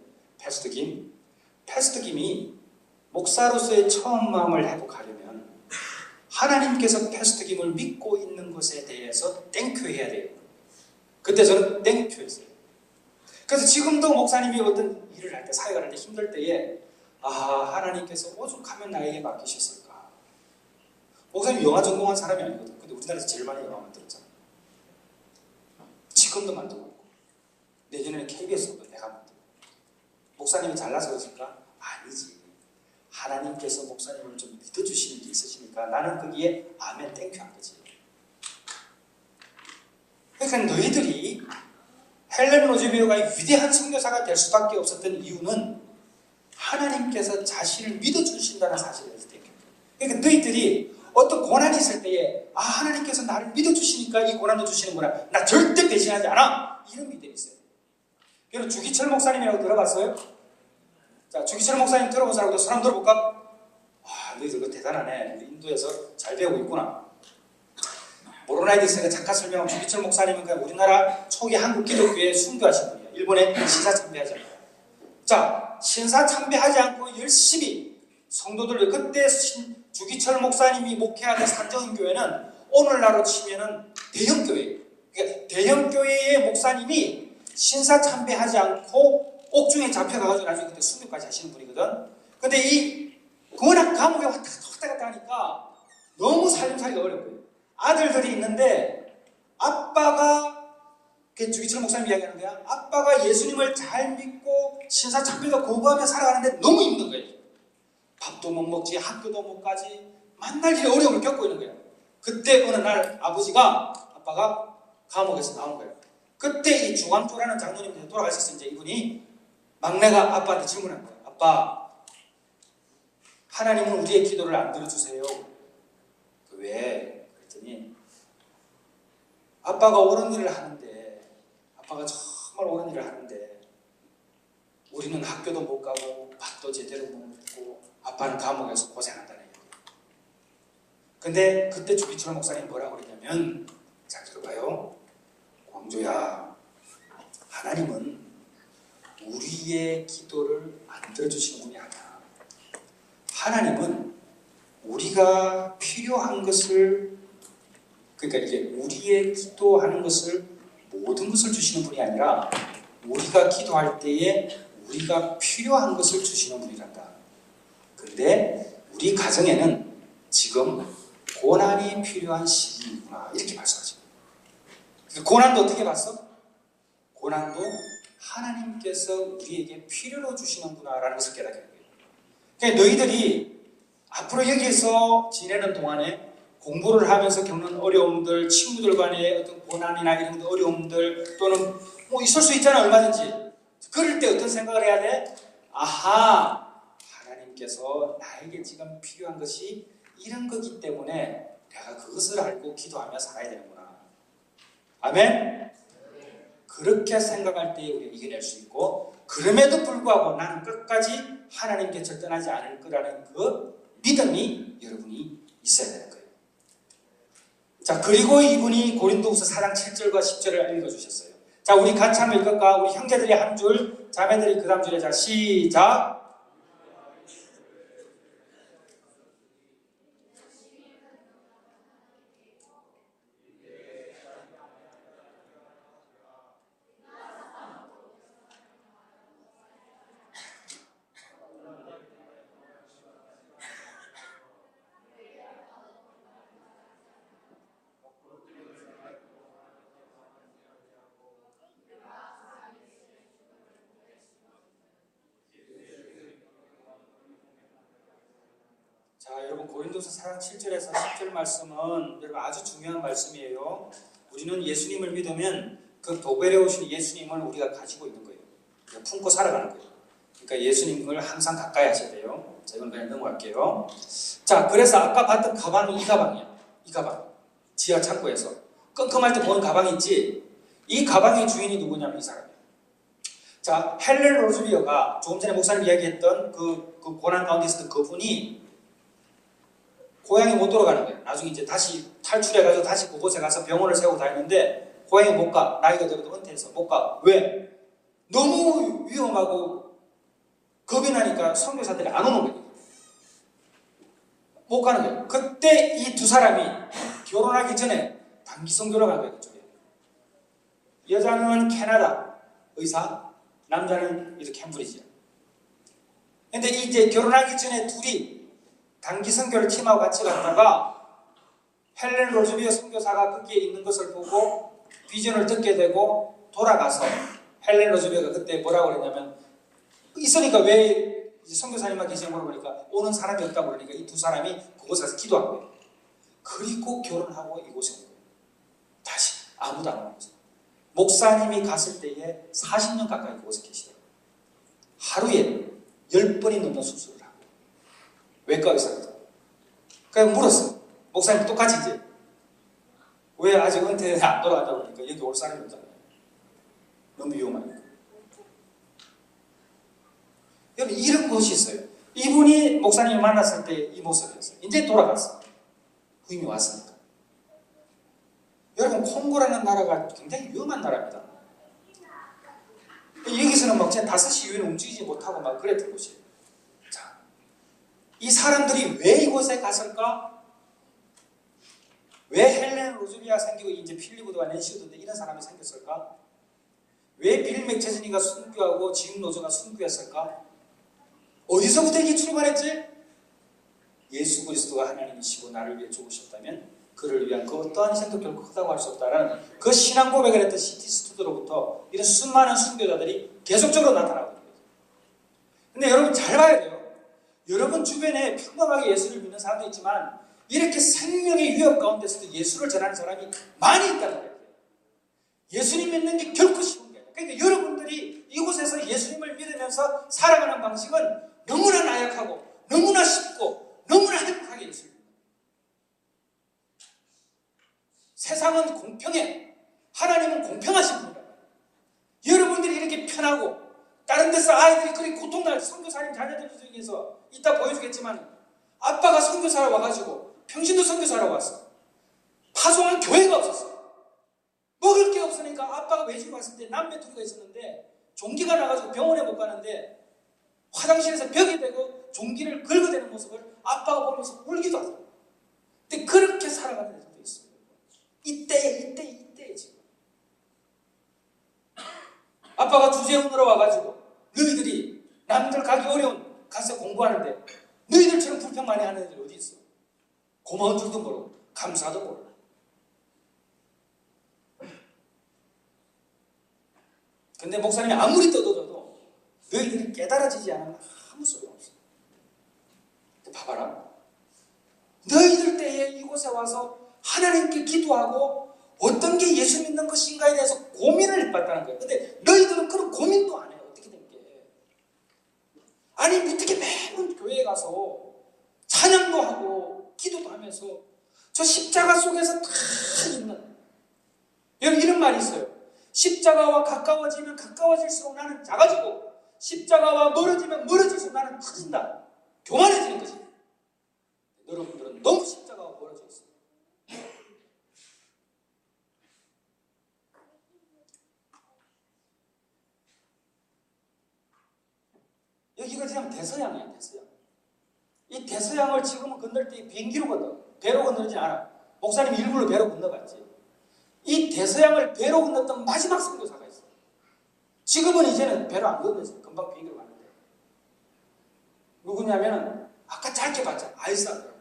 패스트 김이 목사로서의 처음 마음을 회복하려면 하나님께서 패스트 김을 믿고 있는 것에 대해서 땡큐해야 돼요. 그때 저는 땡큐했어요. 그래서 지금도 목사님이 어떤 일을 할 때, 사역을 할 때 힘들 때에 하나님께서 오죽하면 나에게 맡기셨을까. 목사님이 영화 전공한 사람이 아니거든. 근데 우리나라에서 제일 많이 영화 만들었잖아. 지금도 만들고 있고 내년에는 KBS도 내가 만들고 목사님이 잘나서 그러실까? 아니지. 하나님께서 목사님을 좀 믿어주시는 게 있으시니까 나는 거기에 아멘 땡큐 한 거지. 그러니까 너희들이 헬렌 로즈베어가 위대한 선교사가 될 수밖에 없었던 이유는 하나님께서 자신을 믿어주신다는 사실이었을 때예요. 그러니까 너희들이 어떤 고난이 있을 때에 하나님께서 나를 믿어주시니까 이 고난도 주시는구나. 나 절대 배신하지 않아. 이런 믿음이 있어요. 여러분 주기철 목사님이라고 들어봤어요? 자, 주기철 목사님 들어본 사람도 사람 들어볼까? 너희들 그거 대단하네. 인도에서 잘 배우고 있구나. 모로나이드스가 잠깐 설명한 주기철 목사님은 그냥 우리나라 초기 한국 기독교에 순교하신 분이에요. 일본에 신사 참배하지 않고. 자, 신사 참배하지 않고 열심히 성도들, 그때 주기철 목사님이 목회하던 산정교회는 오늘날로 치면은 대형교회. 그러니까 대형교회의 목사님이 신사 참배하지 않고 옥중에 잡혀가가지고 나중에 그때 순교까지 하시는 분이거든. 근데 이 워낙 감옥에 왔다 갔다 하니까 너무 살림살이가 어려운 거예요. 아들들이 있는데 아빠가, 주기철 목사님 이야기하는 거야. 아빠가 예수님을 잘 믿고 신사 참배도 거부하며 살아가는데 너무 힘든 거예요. 밥도 못 먹지, 학교도 못 가지, 만날 일에 어려움을 겪고 있는 거예요. 그때 어느 날 아빠가 감옥에서 나온 거예요. 그때 이 중암조라는 장로님한테 돌아가셨어요. 이제 이분이 막내가 아빠한테 질문한 거예요. 아빠, 하나님은 우리의 기도를 안 들어주세요. 왜? 그랬더니 아빠가 옳은 일을 하는데, 아빠가 정말 옳은 일을 하는데 우리는 학교도 못 가고 밥도 제대로 못 먹고 아빠는 감옥에서 고생한다는 얘기예요. 근데 그때 주기철 목사님 뭐라고 그랬냐면, 잘 들어봐요. 광조야, 하나님은 우리의 기도를 안 들어주시는 분이 아니야. 하나님은 우리가 필요한 것을, 그러니까 이제 우리의 기도하는 것을, 모든 것을 주시는 분이 아니라 우리가 기도할 때에 우리가 필요한 것을 주시는 분이란다. 근데 우리 가정에는 지금 고난이 필요한 시기이구나, 이렇게 말씀하죠. 고난도 어떻게 봤어? 고난도 하나님께서 우리에게 필요로 주시는구나 라는 것을 깨닫게 된 거예요. 그러니까 너희들이 앞으로 여기에서 지내는 동안에 공부를 하면서 겪는 어려움들, 친구들 간의 어떤 고난이나 이런 어려움들, 또는 뭐 있을 수 있잖아, 얼마든지. 그럴 때 어떤 생각을 해야 돼? 하나님께서 나에게 지금 필요한 것이 이런 거기 때문에 내가 그것을 알고 기도하며 살아야 되는구나. 아멘? 그렇게 생각할 때 우리가 이겨낼 수 있고, 그럼에도 불구하고 나는 끝까지 하나님께 절대하지 않을 거라는 그 믿음이 여러분이 있어야 되는 거예요. 자, 그리고 이분이 고린도후서 4장 7절과 10절을 읽어주셨어요. 자, 우리 같이 한번 읽을까? 우리 형제들이 한 줄, 자매들이 그 다음 줄에. 자, 시작. 자, 여러분 고린도서 4장 7절에서 10절 말씀은 여러분 아주 중요한 말씀이에요. 우리는 예수님을 믿으면 그 도벨에 오신 예수님을 우리가 가지고 있는 거예요. 품고 살아가는 거예요. 그러니까 예수님을 항상 가까이 하셔야 돼요. 자, 이건 그냥 넘어갈게요. 자, 그래서 아까 봤던 가방이 이 가방이야. 이 가방. 지하 창고에서 끙끙할 때 보는 가방이 있지. 이 가방의 주인이 누구냐면 이 사람이에요. 자, 헬렌 로즈비어가 조금 전에 목사님 이야기했던 그 고난 가운데 있었던 그분이 고향에 못 돌아가는 거예요. 나중에 이제 다시 탈출해가지고 다시 그곳에 가서 병원을 세우고 다녔는데 고향에 못 가. 나이가 들어도 은퇴해서 못 가. 왜? 너무 위험하고 겁이 나니까 선교사들이 안 오는 거예요. 못 가는 거예요. 그때 이 두 사람이 결혼하기 전에 단기 선교를 간 거예요. 그쪽에. 여자는 캐나다 의사, 남자는 이렇게 캠브리지야. 근데 이제 결혼하기 전에 둘이 단기 선교를 팀하고 같이 갔다가 헬렌 로즈비어 선교사가 거기에 있는 것을 보고 비전을 듣게 되고 돌아가서 헬렌 로즈비어가 그때 뭐라고 그랬냐면 있으니까 왜 선교사님만 계시냐고 물어보니까 오는 사람이 없다고 그러니까 이 두 사람이 그곳에 가서 기도한 거예요. 그리고 결혼하고 이곳에 온 거예요. 다시 아무도 안 오는 거죠. 목사님이 갔을 때에 40년 가까이 그곳에 계시더라고요. 하루에 10번이 넘는 수술을 하고 외과 의사거든요. 그래서 물었어요. 목사님 똑같이 이제 왜 아직 은퇴 안 돌아갔다고 그러니까 여기 올 사람이 없잖아요. 너무 위험하니까. 여러분 이런 것이 있어요. 이분이 목사님을 만났을 때 이 모습이었어요. 이제 돌아갔어요. 부임이 왔으니까. 여러분 콩고라는 나라가 굉장히 위험한 나라입니다. 여기서는 막 5시 이후에는 움직이지 못하고 막 그랬던 곳이에요. 자, 이 사람들이 왜 이곳에 갔을까? 왜 헬렌 로즈비아 생기고 이제 필리보드와 낸시 우드 이런 사람이 생겼을까? 왜 빌 맥체즈니가 순교하고 지금 로저가 순교했을까? 어디서부터 이게 출발했지? 예수 그리스도가 하나님이시고 나를 위해 죽으셨다면 그를 위한 그 어떠한 희생도 결코 크다고 할 수 없다라는 그 신앙 고백을 했던 C.T. 스투드로부터 이런 수많은 순교자들이 계속적으로 나타나고 있습니다. 근데 여러분 잘 봐야 돼요. 여러분 주변에 평범하게 예수를 믿는 사람도 있지만 이렇게 생명의 위협 가운데서도 예수를 전하는 사람이 많이 있다는 거예요. 예수님 믿는 게 결코 쉬운 게 아니에요. 그러니까 여러분들이 이곳에서 예수님을 믿으면서 살아가는 방식은 너무나 나약하고 너무나 쉽고 너무나 행복하게 예수를 믿는 거예요. 세상은 공평해. 하나님은 공평하신 분이라고. 여러분들이 이렇게 편하고 다른 데서 아이들이 그렇게 고통날 선교사님 자녀들 중에서 이따 보여주겠지만 아빠가 선교사로 와가지고 평신도 선교사로 왔어. 파송한 교회가 없었어. 먹을 게 없으니까 아빠가 외지로 갔을 때 남매 둘이가 있었는데 종기가 나가지고 병원에 못 가는데 화장실에서 벽에 대고 종기를 긁어대는 모습을 아빠가 보면서 울기도 하더라고요. 근데 그렇게 살아가는 애들도 있어요. 이때에 지금. 아빠가 주재훈으로 와가지고 너희들이 남들 가기 어려운 가서 공부하는데 너희들처럼 불평 많이 하는 애들이 어디 있어? 고마운 줄도 모르고 감사도 모르고. 근데 목사님이 아무리 떠들어도 너희들이 깨달아지지 않으면 아무 소용 없어. 봐봐라. 너희들 때에 이곳에 와서 하나님께 기도하고 어떤 게 예수 믿는 것인가에 대해서 고민을 해봤다는 거예요. 근데 너희들은 그런 고민도 안 해요. 어떻게 된 게. 아니 어떻게 매번 교회에 가서 찬양도 하고 기도도 하면서 저 십자가 속에서 다 있는 여러분 이런 말이 있어요. 십자가와 가까워지면 가까워질수록 나는 작아지고 십자가와 멀어지면 멀어질수록 나는 커진다. 교만해지는 거지. 여러분들은 너무 십자가와 멀어져 있어요. 여기가 그냥 대서양이야, 대서양. 이 대서양을 지금은 건널 때 비행기로 건너, 배로 건너지 않아. 목사님이 일부러 배로 건너갔지. 이 대서양을 배로 건넜던 마지막 선교사가 있어. 지금은 이제는 배로 안 건너지. 금방 비행기로 가는데. 누구냐면은 아까 짧게 봤잖아. 아이사드.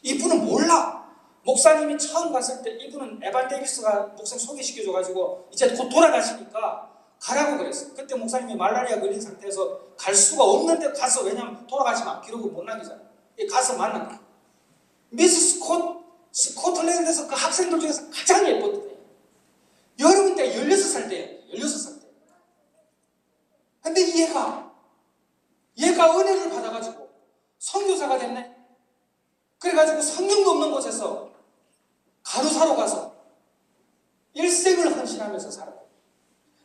이분은 몰라. 목사님이 처음 갔을 때 이분은 에반 데이비스가 목사님 소개시켜줘가지고 이제 곧 돌아가시니까 가라고 그랬어. 그때 목사님이 말라리아 걸린 상태에서 갈 수가 없는데 가서 왜냐면 돌아가시면 기록을 못 남기잖아. 가서 만난 거야. 미스 스코틀랜드에서 그 학생들 중에서 가장 예뻤대. 여러분 때 16살 때예요. 16살 때. 근데 얘가 은혜를 받아가지고 선교사가 됐네. 그래가지고 성경도 없는 곳에서 가루사로 가서 일생을 헌신하면서 살아요.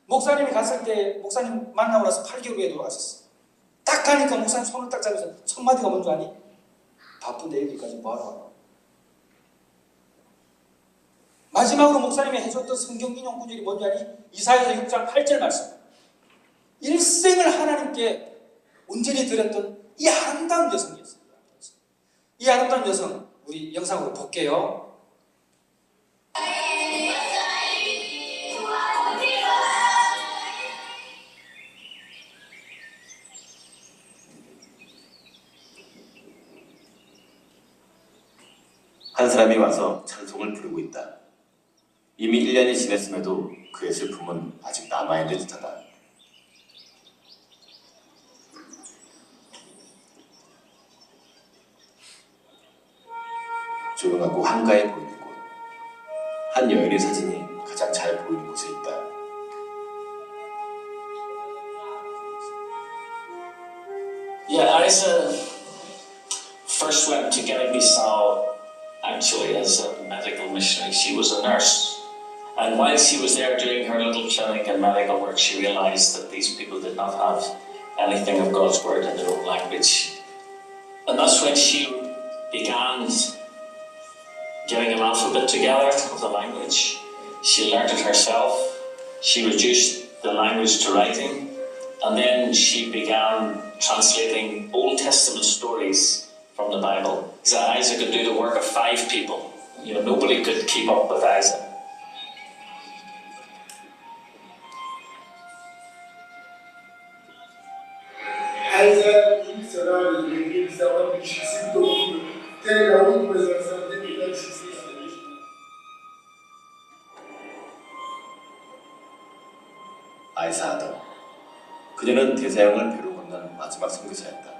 목사님이 갔을 때 목사님 만나고 나서 8개월 후에 돌아가셨어. 딱 가니까 목사님 손을 딱 잡으면서 첫 마디가 뭔지 아니? 바쁜데 여기까지 뭐하러 와요? 마지막으로 목사님이 해줬던 성경 인용 구절이 뭔지 아니? 이사야서 6장 8절 말씀. 일생을 하나님께 온전히 드렸던 이 아름다운 여성이었어요. 이 아름다운 여성 우리 영상으로 볼게요. 한 사람이 와서 찬송을 부르고 있다. 이미 1년이 지났음에도 그의 슬픔은 아직 남아있는 듯하다. 조용하고 한가해 보이는 곳. 한 여인의 사진이 가장 잘 보이는 곳에 있다. Yeah, Isa first went to Guinea-Bissau actually as a medical missionary. She was a nurse. And while she was there doing her little clinic and medical work, she realized that these people did not have anything of God's word in their own language. And that's when she began getting an alphabet together of the language. She learned it herself. She reduced the language to writing. And then she began translating Old Testament stories from the Bible. So Isaac could do the work of 5 people. You know, nobody could keep up with Isaac. Isaac sera il sarà difficile de ter a última geração de difficile. 아이사하다. 그녀는 대서양을 배로 건넌 마지막 선교사였다.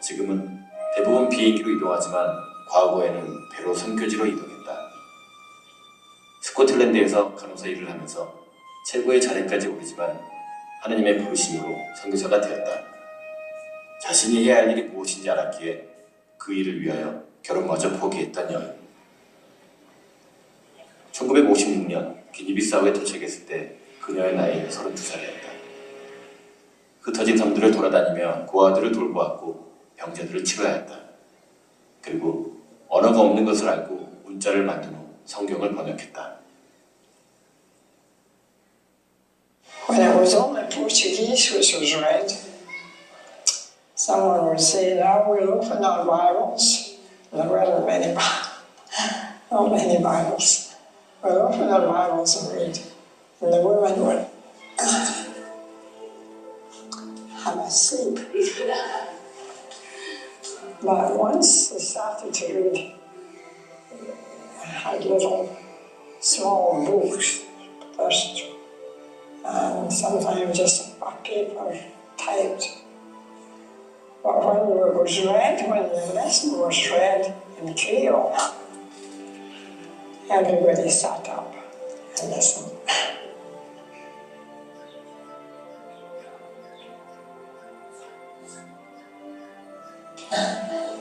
지금은 대부분 비행기로 이동하지만 과거에는 배로 선교지로 이동했다. 스코틀랜드에서 간호사 일을 하면서 최고의 자리까지 오르지만 하느님의 부르심으로 선교사가 되었다. 자신이 해야 할 일이 무엇인지 알았기에 그 일을 위하여 결혼마저 포기했던 여인. 1956년 기니비사우에 도착했을 때 그녀의 나이 32살이었다. 흩어진 섬들을 돌아다니며 고아들을 돌보았고 병자들을 치료하였다. 그리고 언어가 없는 것을 알고 문자를 만든 후 성경을 번역했다. When it was only Portuguese which was read, someone would say, now we'll open our Bibles. And there weren't many, not many Bibles. We'll open our Bibles and read. And the women would have a sleep. But once they started to read, I had little small books first, and sometimes just a paper typed. But when it was read, when the lesson was read in Creole, everybody sat up and listened.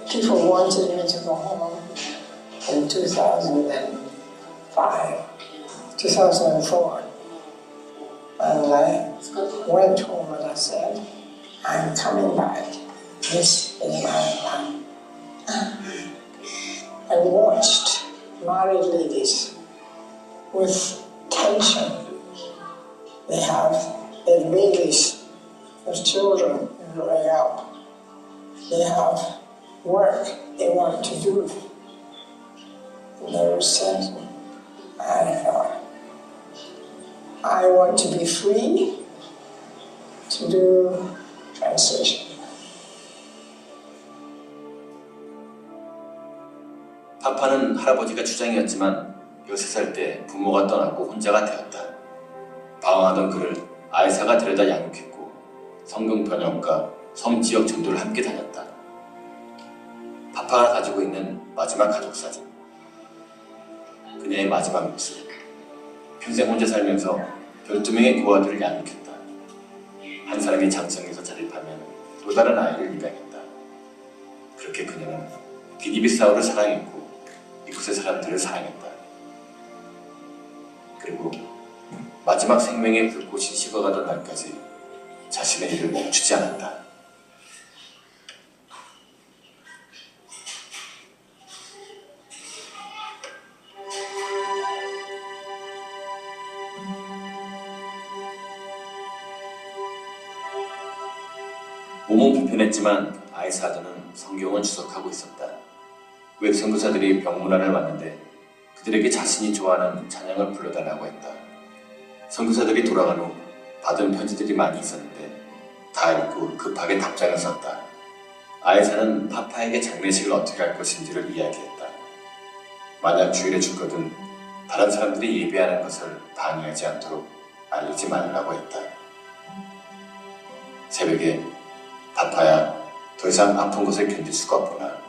People wanted me to go home in 2004. And I went home and I said, I'm coming back. This is my plan. I watched married ladies with tension. They have their babies, their children growing up. They have work they want to do. And there was tension. I thought, I want to be free to do translation. 파파는 할아버지가 주장이었지만 13살 때 부모가 떠나고 혼자가 되었다. 방황하던 그를 아이사가 데려다 양육했고 성경 번역과 섬 지역 전도를 함께 다녔다. 파파가 가지고 있는 마지막 가족 사진. 그녀의 마지막 모습. 평생 혼자 살면서 12명의 고아들을 양육했다. 한 사람이 장성에서 자립하면 또 다른 아이를 입양했다. 그렇게 그녀는 기니비사우를 사랑했고 이곳의 사람들을 사랑했다. 그리고 마지막 생명의 불꽃이 식어가던 날까지 자신의 일을 멈추지 않았다. 몸은 불편했지만 아이사드는 성경을 주석하고 있었다. 외국 선교사들이 병문안을 왔는데 그들에게 자신이 좋아하는 찬양을 불러달라고 했다. 선교사들이 돌아간 후 받은 편지들이 많이 있었는데 다 읽고 급하게 답장을 썼다. 아이사는 파파에게 장례식을 어떻게 할 것인지를 이야기했다. 만약 주일에 죽거든 다른 사람들이 예배하는 것을 방해하지 않도록 알리지 말라고 했다. 새벽에 파파야, 더 이상 아픈 것을 견딜 수가 없구나.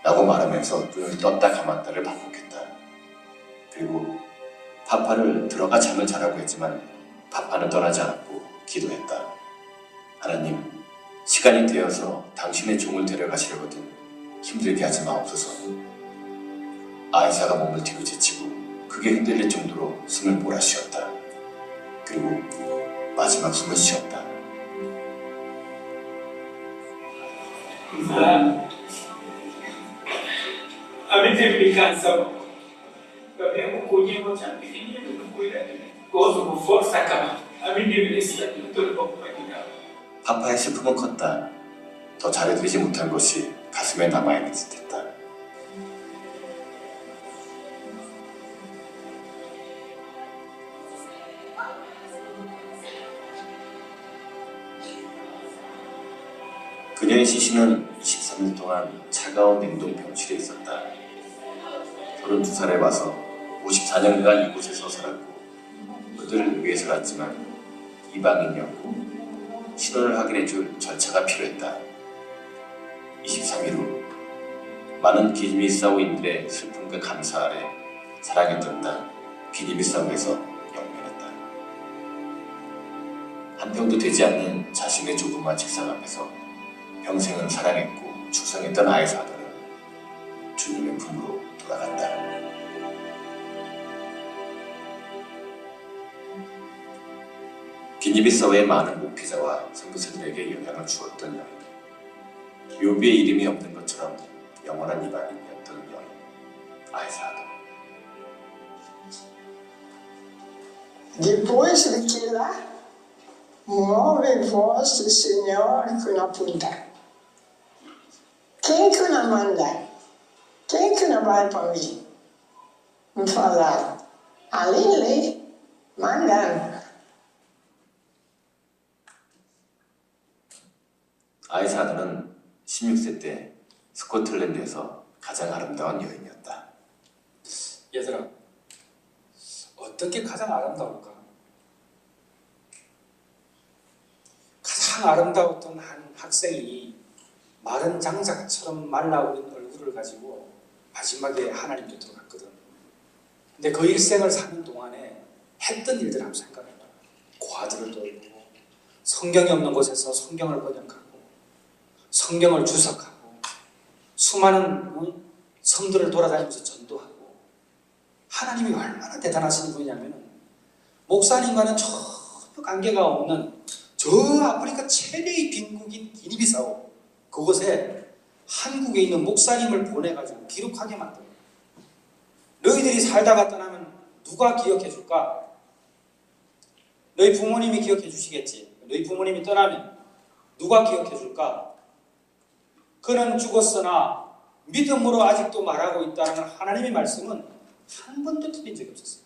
라고 말하면서 눈을 떴다 감았다를 반복했다. 그리고 파파를 들어가 잠을 자라고 했지만 파파는 떠나지 않았고 기도했다. 하나님, 시간이 되어서 당신의 종을 데려가시려거든 힘들게 하지 마옵소서. 아이사가 몸을 뒤로 제치고 크게 흔들릴 정도로 숨을 몰아쉬었다. 그리고 마지막 숨을 쉬었다. Avete piccanza, abbiamo cogliamo già finito per cui cosa con forza acaba. Avete visto tutto il compagno. 파파의 슬픔은 컸다. 더 잘해드리지 못한 것이 가슴에 남아있는 듯했다. 그녀의 시신은 23일 동안 차가운 냉동 병실에 있었다. 32살에 와서 54년간 이곳에서 살았고 그들을 위해서였지만 이방인이었고 신원을 확인해줄 절차가 필요했다. 23일 후 많은 기니비사우인들의 슬픔과 감사 아래 사랑했던 땅 기니비사우에서 영면했다. 한 평도 되지 않는 자신의 조그만 책상 앞에서 평생을 사랑했고 충성했던 아이사 아들은 주님의 품으로 돌아갔다. 기니비사우의 많은 목회자와 선교사들에게 영향을 주었던 여인, 묘비의 이름이 없는 것처럼 영원한 이방인이었던 여인 아이사 아들. Depois daquela, ouve voz do Senhor que aponta. Quem que não manda? Quem que não vai para mim? Me falar. Ali, mandando. 아이사 아들은 16세 때 스코틀랜드에서 가장 아름다운 여인이었다. 얘들아, 어떻게 가장 아름다울까? 가장 아름다웠던 한 학생이 마른 장작처럼 말라오른 얼굴을 가지고 마지막에 하나님께 들어갔거든. 근데 그 일생을 사는 동안에 했던 일들 한번 생각해봐. 과들을 돌보고 성경이 없는 곳에서 성경을 번역하고 성경을 주석하고 수많은 성들을 돌아다니면서 전도하고 하나님이 얼마나 대단하신 분이냐면 목사님과는 전혀 관계가 없는 저 아프리카 최대의 빈국인 기니비사우 그곳에 한국에 있는 목사님을 보내가지고 기록하게 만들어요. 너희들이 살다가 떠나면 누가 기억해 줄까? 너희 부모님이 기억해 주시겠지. 너희 부모님이 떠나면 누가 기억해 줄까? 그는 죽었으나 믿음으로 아직도 말하고 있다는 하나님의 말씀은 한 번도 틀린 적이 없었어요.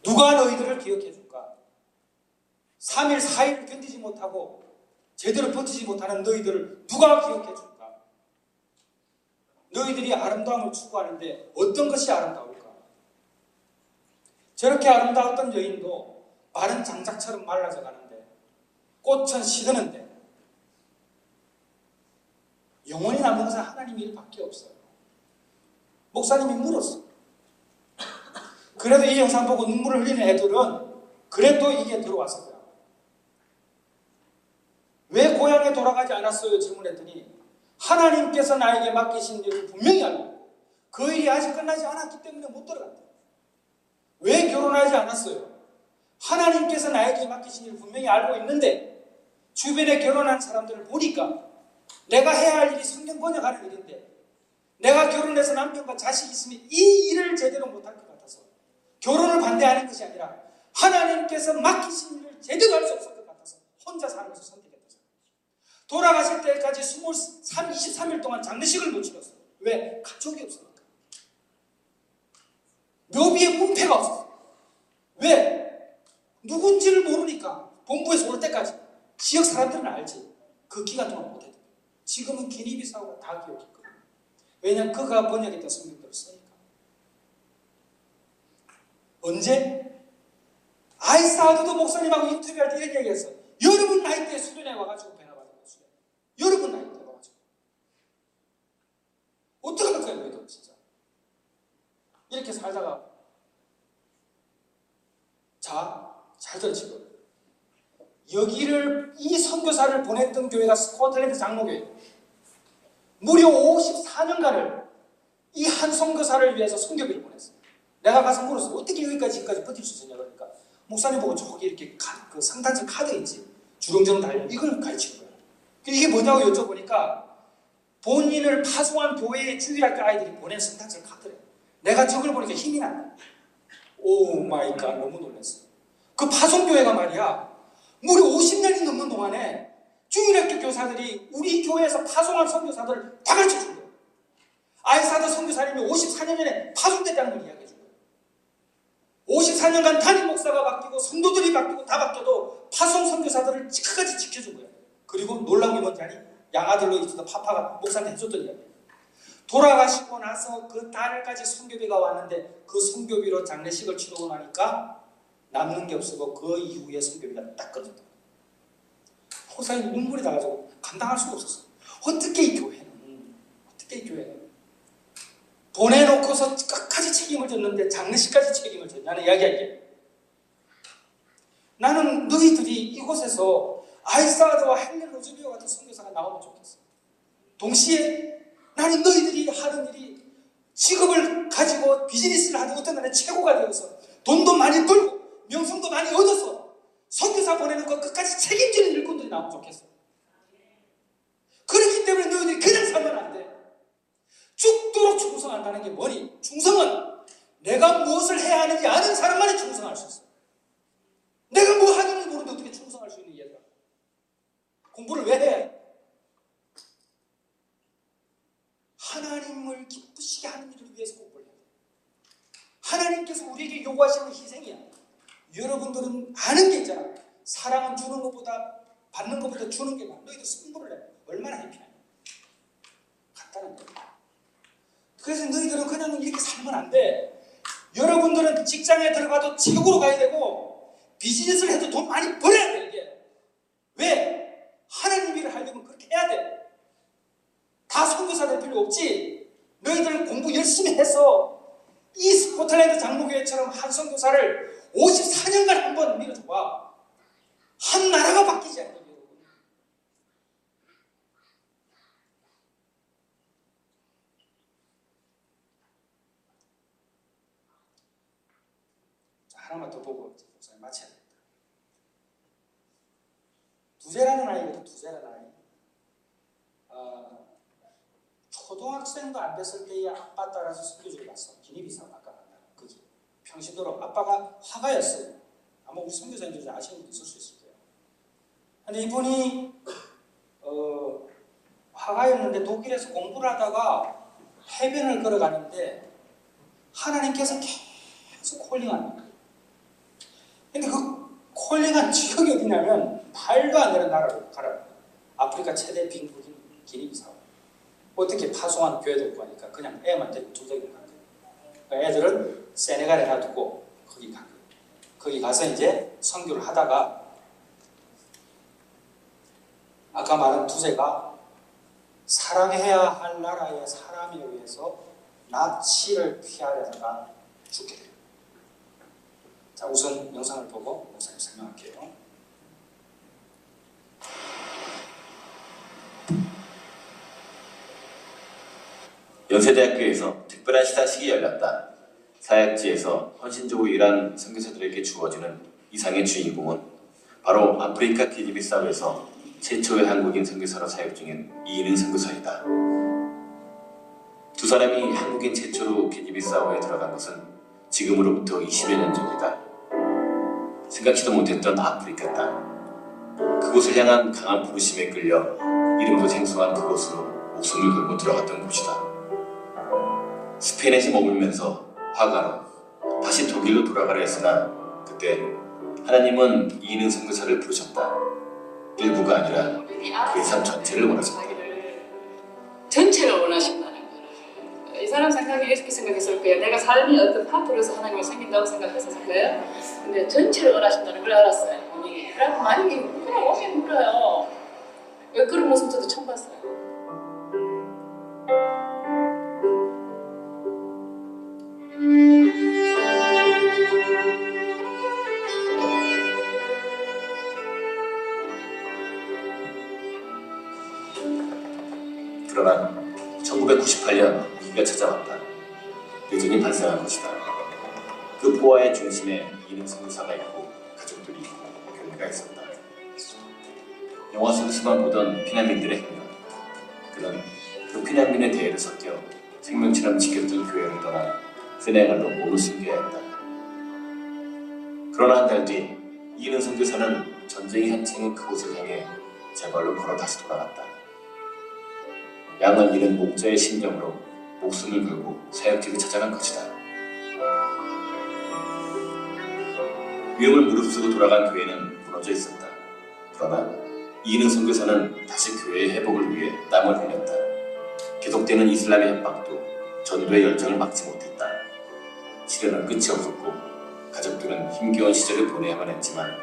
누가 너희들을 기억해 줄까? 3일, 4일을 견디지 못하고 제대로 버티지 못하는 너희들을 누가 기억해 줄까? 너희들이 아름다움을 추구하는데 어떤 것이 아름다울까? 저렇게 아름다웠던 여인도 마른 장작처럼 말라져 가는데 꽃은 시드는데 영원히 남는 것은 하나님 일밖에 없어요. 목사님이 물었어. 그래도 이 영상 보고 눈물을 흘리는 애들은 그래도 이게 들어왔을 거야. 왜 고향에 돌아가지 않았어요? 질문했더니 하나님께서 나에게 맡기신 일을 분명히 알고 그 일이 아직 끝나지 않았기 때문에 못 들어갔다. 왜 결혼하지 않았어요? 하나님께서 나에게 맡기신 일을 분명히 알고 있는데 주변에 결혼한 사람들을 보니까 내가 해야 할 일이 성경 번역하는 일인데 내가 결혼해서 남편과 자식이 있으면 이 일을 제대로 못할 것 같아서 결혼을 반대하는 것이 아니라 하나님께서 맡기신 일을 제대로 할 수 없을 것 같아서 혼자 사는 것을 선택했다. 돌아가실 때까지 23일 동안 장례식을 못 치렀어요. 왜? 가족이 없으니까. 묘비에 문패가 없었어요. 왜? 누군지를 모르니까 본부에서 올 때까지 지역 사람들은 알지. 그 기간 동안 못했다. 지금은 기니비사우가 다 기억했거든요. 왜냐하면 그가 번역했던 성경들을 쓰니까. 언제? 아이사드도 목사님하고 인터뷰할 때 이런 얘기했어. 여러분 나이 때 수련회 와가지고 배나 받은 거예요. 여러분 나이 때 와가지고. 이렇게 살다가 자, 잘 들어 지금. 여기를 이 선교사를 보냈던 교회가 스코틀랜드 장로교회. 무려 54년간을 이 한 선교사를 위해서 선교비를 보냈어요. 내가 가서 물었어. 어떻게 여기까지 지금까지 버틸 수 있었냐 그러니까 목사님 보고 저기 이렇게 그 상단층 카드 있지. 주렁주렁 달려 이걸 가르치는 거야. 이게 뭐냐고 여쭤보니까 본인을 파송한 교회의 주일학교 아이들이 보낸 성탄절 카드래. 내가 저걸 보니까 힘이 난다. 오 마이 갓 너무 놀랐어. 그 파송교회가 말이야 무려 50년이 넘는 동안에 주일학교 교사들이 우리 교회에서 파송한 선교사들을 다 가르쳐준 거예요. 아이사드 선교사님이 54년 전에 파송됐다는 걸 이야기해 준 거예요. 54년간 담임 목사가 바뀌고 성도들이 바뀌고 다 바뀌어도 파송 선교사들을 끝까지 지켜준 거예요. 그리고 놀라운 게 뭔지 아니? 양아들로 있었던 파파가 목사한테 해줬던 이야기예요. 돌아가시고 나서 그 달까지 선교비가 왔는데 그 선교비로 장례식을 치르고 나니까 남는 게 없어도 그 이후에 선교비가 딱 끊어졌다. 호사님 눈물이 나가지고 감당할 수가 없었어. 어떻게 이 교회는 보내놓고서 끝까지 책임을 졌는데 장례식까지 책임을 졌냐는 이야기야. 나는 너희들이 이곳에서 아이사드와 헬렌 로즈비오 같은 선교사가 나오면 좋겠어. 동시에 나는 너희들이 하는 일이 직업을 가지고 비즈니스를 하든 어떤 간에 최고가 되어서 돈도 많이 벌고 명성도 많이 얻어서 선교사 보내는 거 끝까지 책임지는 일꾼들이 나오면 좋겠어. 그렇기 때문에 너희들이 그냥 살면 안 돼. 죽도록 충성한다는 게 뭐니? 충성은 내가 무엇을 해야 하는지 아는 사람만이 충성할 수 있어. 내가 뭐 하는지 모르는데 어떻게 충성할 수 있는 얘들아. 공부를 왜 해야 해? 하나님을 기쁘시게 하는 일을 위해서 공부를 해야 돼. 하나님께서 우리에게 요구하시는 희생이야. 여러분들은 아는 게 있잖아. 사랑은 주는 것보다 받는 것보다 주는 게 많아. 너희들 선물을 해. 얼마나 해피하냐. 간단한 거야. 그래서 너희들은 그냥 이렇게 살면 안 돼. 여러분들은 직장에 들어가도 최고로 가야 되고 비즈니스를 해도 돈 많이 벌어야 돼. 이게 왜? 하나님 일을 하려면 그렇게 해야 돼. 다 선교사 될 필요 없지. 너희들 공부 열심히 해서 이 스코틀랜드 장로교회처럼 한 선교사를 54년간 한번 밀어줘봐. 한 나라가 바뀌지 않는 거예요. 자, 하나만 더 보고 목사님 마쳐야 됩니다. 두제라는 아이거든. 두제라는 아이. 초등학생도 안 됐을 때의 아빠 따라서 선교지를 갔어. 기니비사 아까 만나. 거기 평신도로 아빠가 화가였어요. 아마 우리 선교사님들이 아시는 분도 있을 수 있을 거예요. 근데 이분이 화가였는데 독일에서 공부를 하다가 해변을 걸어가는데 하나님께서 계속 콜링하는 거예요. 근데 그 콜링한 지역이 어디냐면 말도 안 되는 나라로 가라. 아프리카 최대 빈국인 기니비사우. 어떻게 파송한 교회도 없고 하니까 그냥 애만 데리고 조정을 간 거예요. 그러니까 애들은 세네갈에 놔두고 거기 간 거예요. 거기 가서 이제 선교를 하다가 아까 말한 두제가 사랑해야 할 나라의 사람에 의해서 납치를 피하려다가 죽게 돼요. 자, 우선 영상을 보고 목사님 설명할게요. 연세대학교에서 특별한 시상식이 열렸다. 사역지에서 헌신적으로 일한 선교사들에게 주어지는 이상의 주인공은 바로 아프리카 기니비사우에서 최초의 한국인 선교사로 사역 중인 이인은 선교사이다. 두 사람이 한국인 최초로 기니비사우에 들어간 것은 지금으로부터 20여 년 전이다. 생각지도 못했던 아프리카 땅. 그곳을 향한 강한 부르심에 끌려 이름도 생소한 그곳으로 목숨을 걸고 들어갔던 곳이다. 스페인에서 머물면서 화가로 다시 독일로 돌아가려 했으나 그때 하나님은 이인은 선교사를 부르셨다. 일부가 아니라 그의 삶 전체를 원하셨다. 전체를 원하신다는 거예요. 이 사람 생각이 이렇게 생각했을 거예요. 내가 삶이 어떤 파트로서 하나님을 생긴다고 생각했을 거예요. 근데 전체를 원하신다는 걸 알았어요. 그래서 많이 오긴 물어요. 왜 그런 모습 저도 처음 봤어요. 1998년 위기가 찾아왔다. 대전이 발생한 것이다. 그 포화의 중심에 이능 선교사가 있고 가족들이 있고 교회가 있었다. 영화 속에서만 보던 피난민들의 행명. 그는 그 피난민의 대해를 섞여 생명처럼 지켰던 교회를 떠나 세네갈로 몸을 숨겨야 했다. 그러나 한 달 뒤 이능 선교사는 전쟁이 한창인 그곳을 향해 제발로 걸어 다시 돌아갔다. 양을 잃은 목자의 심정으로 목숨을 걸고 사역지를 찾아간 것이다. 위험을 무릅쓰고 돌아간 교회는 무너져 있었다. 그러나 이능 선교사는 다시 교회의 회복을 위해 땀을 흘렸다. 계속되는 이슬람의 협박도 전도의 열정을 막지 못했다. 시련은 끝이 없었고 가족들은 힘겨운 시절을 보내야만 했지만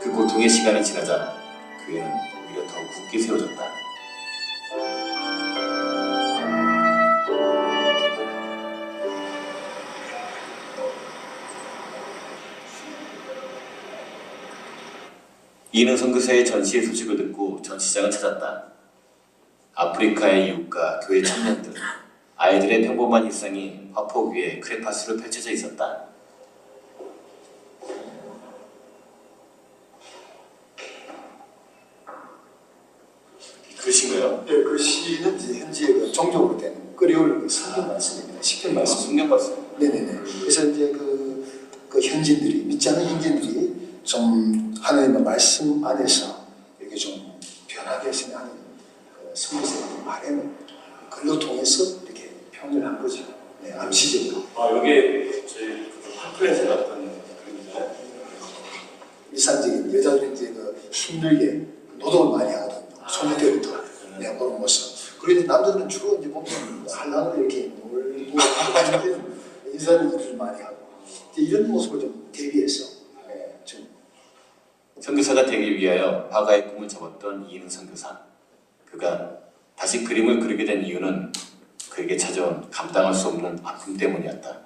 그 고통의 시간이 지나자 교회는 오히려 더 굳게 세워졌다. 이능 선교사의 전시의 소식을 듣고 전시장을 찾았다. 아프리카의 이웃과 교회 청년들, 아이들의 평범한 일상이 화폭 위에 크레파스로 펼쳐져 있었다. 글씨인가요? 네, 그 시는 이제 현재 그 종족으로 된 끓여올 성경 말씀입니다. 시편 말씀. 성경 말씀. 네네네. 그래서 이제 그 현지인들이 믿지 않는 현지인들이 좀 하나님의 말씀 안에서 이렇게 좀 변하게 했으면 하는 그 성경의 바람을 글로 통해서 이렇게 표현을 한 거죠. 네, 암시적으로. 아, 여기 저희 팜플렛에 났던 그림이잖아요. 일상적인 여자들이 이제 그 힘들게 노동을 많이 하거든요. 소녀 때부터 네, 그런 모습. 그리고 남자들은 주로 이제 보면 한량을 이렇게 놀고 하는 인사를 일을 많이 하고 이런 모습을 좀 대비해서 좀 선교사가 되기 위하여 화가의 꿈을 접었던 이능 선교사. 그가 다시 그림을 그리게 된 이유는 그에게 찾아온 감당할 수 없는 아픔 때문이었다.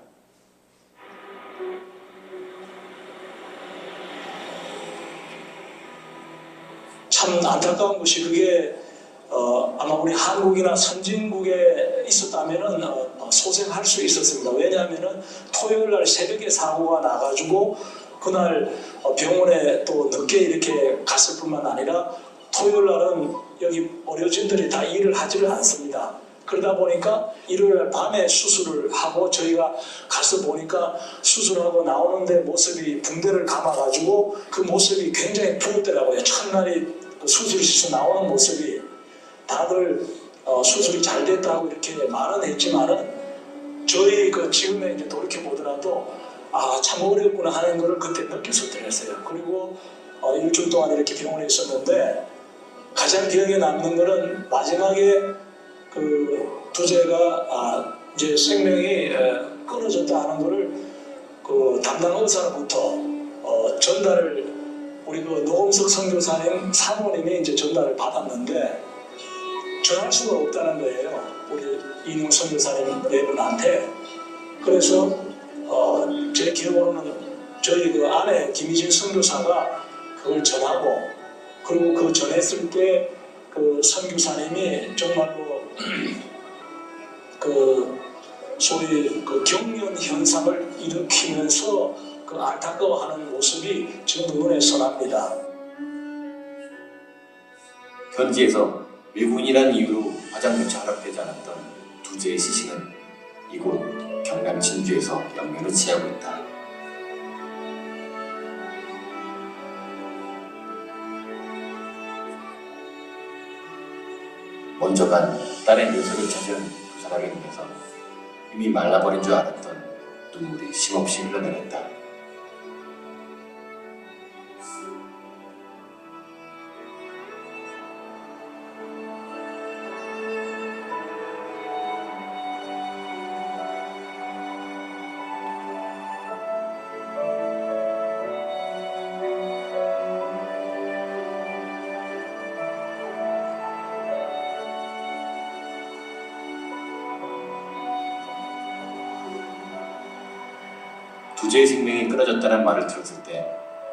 참 안타까운 것이 그게 아마 우리 한국이나 선진국에 있었다면은 소생할 수 있었습니다. 왜냐하면은 토요일 날 새벽에 사고가 나가지고 그날 병원에 또 늦게 이렇게 갔을 뿐만 아니라 토요일 날은 여기 의료진들이 다 일을 하지를 않습니다. 그러다 보니까 일요일 날 밤에 수술을 하고 저희가 가서 보니까 수술하고 나오는데 모습이 붕대를 감아가지고 그 모습이 굉장히 부럽더라고요. 첫날이 수술실에서 나오는 모습이 다들 수술이 잘 됐다고 이렇게 말은 했지만은 저희 그 지금에 이제 돌이켜 보더라도 참 어렵구나 하는 것을 그때 느꼈었더라고요. 그리고 일주일 동안 이렇게 병원에 있었는데 가장 기억에 남는 것은 마지막에 그 두제가 이제 생명이 끊어졌다 하는 것을 그 담당 의사로부터 전달을 우리 그 노홍석 선교사님 사모님이 이제 전달을 받았는데 전할 수가 없다는 거예요. 우리 이능 선교사님 네 분한테. 그래서 제 기억으로는 저희 그 아내 김희진 선교사가 그걸 전하고 그리고 그 전했을 때 그 선교사님이 정말로 그 소위 그 경련 현상을 일으키면서 그 안타까워하는 모습이 지금도 눈에 선합니다. 현지에서 외국인이라는 이유로 화장 조차 허락되지 않았던 두제의 시신은 이곳 경남 진주에서 영면을 취하고 있다. 먼저 간 딸의 묘소를 찾은 두 사람의 눈에서 이미 말라버린 줄 알았던 눈물이 쉼없이 흘러내렸다. 두제의 생명이 끊어졌다는 말을 들었을 때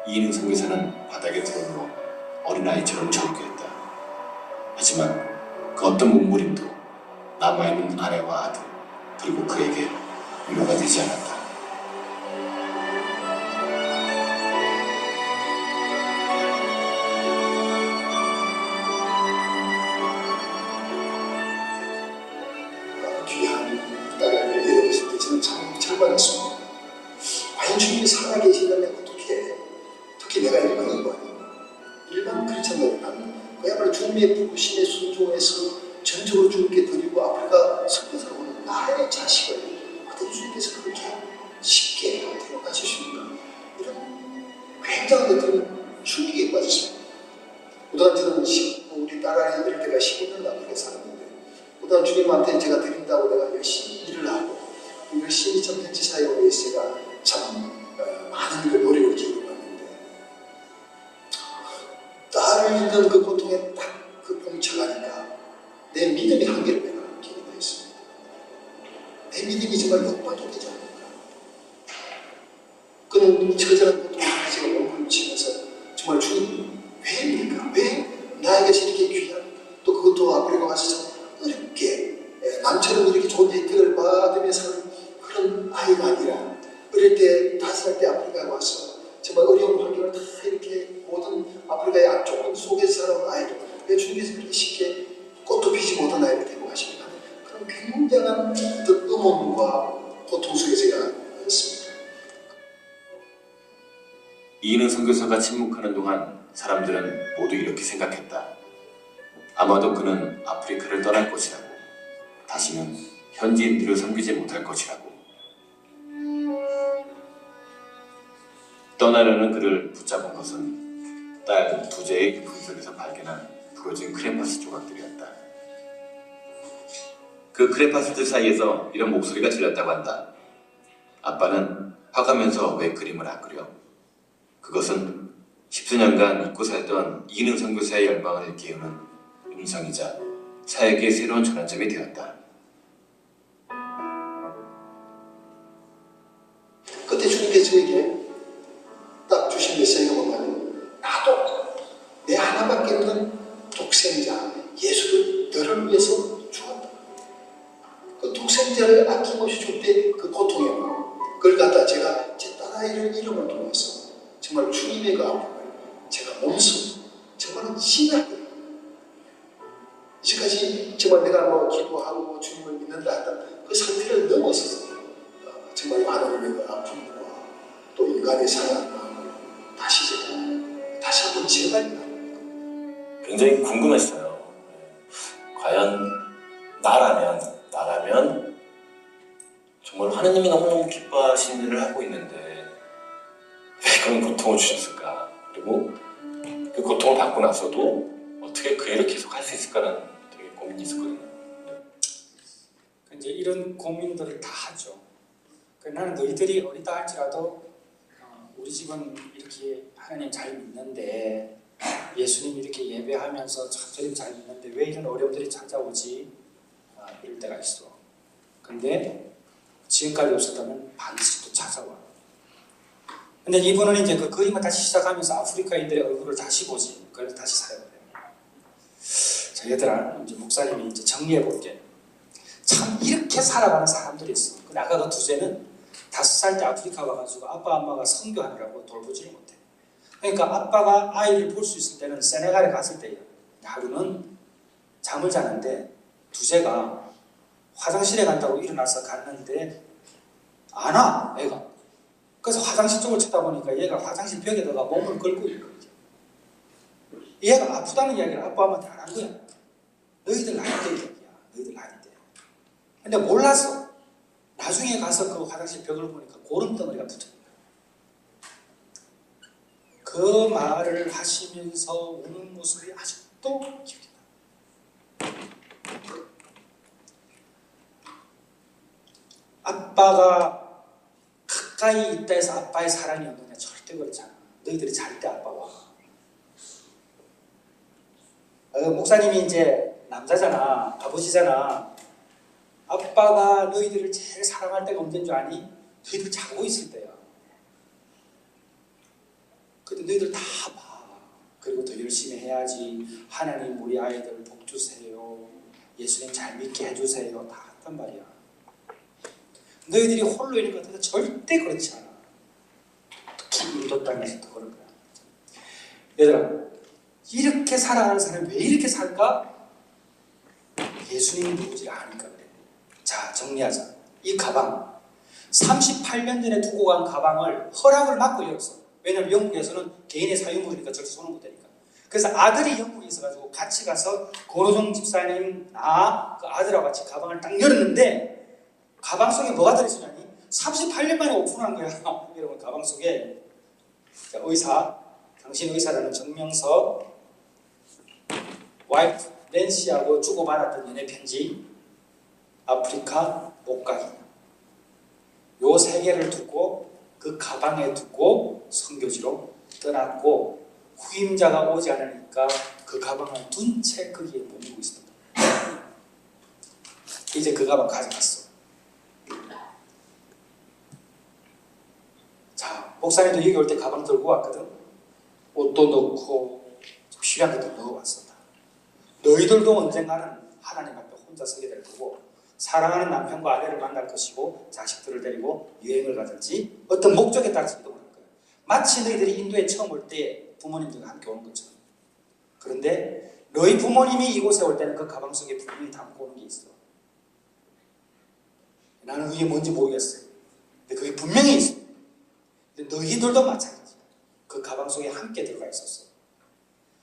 이인흥 선교사는 바닥에 드러누워 어린아이처럼 절규했다. 하지만 그 어떤 몸부림도 남아있는 아내와 아들, 그리고 그에게 위로가 되지 않았다. 귀한 딸을 잃어버렸을 때 저는 참 절망했습니다. 과연 주님이 살아계시다면 어떻게 내가 일반인 거 아니에요? 일반 크리스찬으로 나는 그야말로 주님의 부르심에 순종해서 전적으로 주님께 드리고 아프리카 선교사로 오는 나의 자식을 어떻게 주님께서 그렇게 쉽게 데려가 주십니까? 이런 굉장한 것들은 충격에 빠졌습니다. 그동안 저는 우리 딸아이 이럴 때가 15년 아프리카에 살았는데 그동안 주님한테 제가 드린다고 내가 열심히 일을 하고 열심히 좀 현지 사역을 위해서 제가 참 많은 노력을 기울여봤는데 딸을 잃는 그 고통에 딱 그 봉착하니까 내 믿음의 한계를 내가 깨닫게 했습니다. 내 믿음이 정말 역발적이지 않을까. 그는 처절한 고통을 제가 몸부림치면서 정말 주님 왜입니까? 왜 나에게서 이렇게 귀한 또 그것도 아프리카 가서 참 어렵게 남처럼 이렇게 좋은 혜택을 받으면서 사는 그런 아이가 아니라 어릴 때 5살 때 아프리카에 와서 정말 어려운 환경을 다 이렇게 모든 아프리카의 좁은 속에서 살아온 아이들 왜 주님께서 그렇게 쉽게 꽃도 피지 못한 아이를 데리고 가십니까? 그런 굉장한 어떤 의문과 고통 속에 제가 있습니다. 이인흥 선교사가 침묵하는 동안 사람들은 모두 이렇게 생각했다. 아마도 그는 아프리카를 떠날 것이라고, 다시는 현지인들을 섬기지 못할 것이라고. 떠나려는 그를 붙잡은 것은 딸 두제의 유품 속에서 발견한 부러진 크레파스 조각들이었다. 그 크레파스들 사이에서 이런 목소리가 들렸다고 한다. 아빠는 화가면서 왜 그림을 안 그려? 그것은 10수년간 잊고 살던 이인흥 선교사의 열망을 일깨우는 음성이자 사역의 새로운 전환점이 되었다. 그때 주님께서 저에게 딱 주신 메시지가 뭐냐면 나도 내 하나밖에 없는 독생자 예수를 너를 위해서 죽었다. 그 독생자를 아낌없이 줄 때 그 고통에 그걸 갖다 제가 제 딸아이를 이름을 통해서 정말 주님의 그 아픔을 제가 몸소 정말 신하게 이제까지 정말 내가 뭐 기도하고 주님을 믿는다 했던 그 상태를 넘어서서 정말 하나님의 그 아픔과 또 인간의 상한 마음을 다시 한번 재발견합니다. 굉장히 궁금했어요. 과연 나라면 정말 하느님이 너무너무 기뻐하시는 일을 하고 있는데 왜 그런 고통을 주셨을까? 그리고 그 고통을 받고 나서도 어떻게 그 일을 계속 할 수 있을까라는 되게 고민이 있었거든요. 이제 이런 고민들을 다 하죠. 나는 너희들이 어리다 할지라도 우리 집은 이렇게 하나님 잘 믿는데 예수님 이렇게 예배하면서 저리 잘 믿는데 왜 이런 어려움들이 찾아오지? 이럴 때가 있어. 근데 지금까지 없었다면 반드시 또 찾아와. 근데 이분은 이제 그 그림을 다시 시작하면서 아프리카인들의 얼굴을 다시 보지. 그래서 다시 사용을 해요. 자, 얘들아, 이제 목사님이 이제 정리해 볼게. 참 이렇게 살아가는 사람들이 있어. 근데 아까 그 두제는 5살 때 아프리카 와가지고 아빠 엄마가 선교하느라고 돌보지를 못해. 그러니까 아빠가 아이를 볼 수 있을 때는 세네갈에 갔을 때예요. 하루는 잠을 자는데 두제가 화장실에 간다고 일어나서 갔는데 안 와, 애가. 그래서 화장실 쪽을 쳐다보니까 얘가 화장실 벽에다가 몸을 걸고 있는 거죠. 얘가 아프다는 이야기를 아빠 엄마한테 안 한 거야. 너희들 나이 때 얘기야. 너희들 나이 때. 근데 몰랐어. 나중에 가서 그 화장실 벽을 보니까 고름덩어리가 붙어있는 거야. 그 말을 하시면서 우는 모습이 아직도 기억이 나. 아빠가 가까이 있다 해서 아빠의 사랑이 없느냐? 절대 그렇지 않아. 너희들이 잘 때 아빠 와. 목사님이 이제 남자잖아. 아버지잖아. 아빠가 너희들을 제일 사랑할 때가 언제인 줄 아니? 너희들 자고 있을 때야. 근데 너희들 다 봐. 그리고 더 열심히 해야지. 하나님 우리 아이들 복 주세요. 예수님 잘 믿게 해주세요. 다 했단 말이야. 너희들이 홀로 있는 것 같아도 절대 그렇지 않아. 특히 인도 땅에서도 그럴 거야. 얘들아, 이렇게 살아가는 사람이 왜 이렇게 살까? 예수님이 누구지 아니까 그래. 자, 정리하자. 이 가방 38년 전에 두고 간 가방을 허락을 받고 열었어. 왜냐면 영국에서는 개인의 사유물이니까 절대 손을 못 대니까. 그래서 아들이 영국에 있어가지고 같이 가서 고로정 집사님, 나, 그 아들하고 같이 가방을 딱 열었는데 가방 속에 뭐가 들어있었냐니? 38년 만에 오픈한 거야. 여러분, 가방 속에 자, 의사, 당신 의사라는 증명서, 와이프 낸시하고 주고받았던 연애 편지, 아프리카 목각이, 요 세 개를 두고 그 가방에 두고 선교지로 떠났고, 후임자가 오지 않으니까 그 가방을 둔 채 거기에 머물고 있습니다. 이제 그 가방 가져갔어. 자, 목사님도 여기 올 때 가방 들고 왔거든. 옷도 넣고 필요한 것도 넣어왔어. 너희들도 언젠가는 하나님 앞에 혼자 서게 될 거고, 사랑하는 남편과 아내를 만날 것이고, 자식들을 데리고 여행을 가든지 어떤 목적에 따라서 이동을 할 거야. 마치 너희들이 인도에 처음 올 때 부모님들과 함께 오는 것처럼. 그런데 너희 부모님이 이곳에 올 때는 그 가방 속에 분명히 담고 오는 게 있어. 나는 그게 뭔지 모르겠어요. 근데 그게 분명히 있어. 근데 너희들도 마찬가지야. 그 가방 속에 함께 들어가 있었어.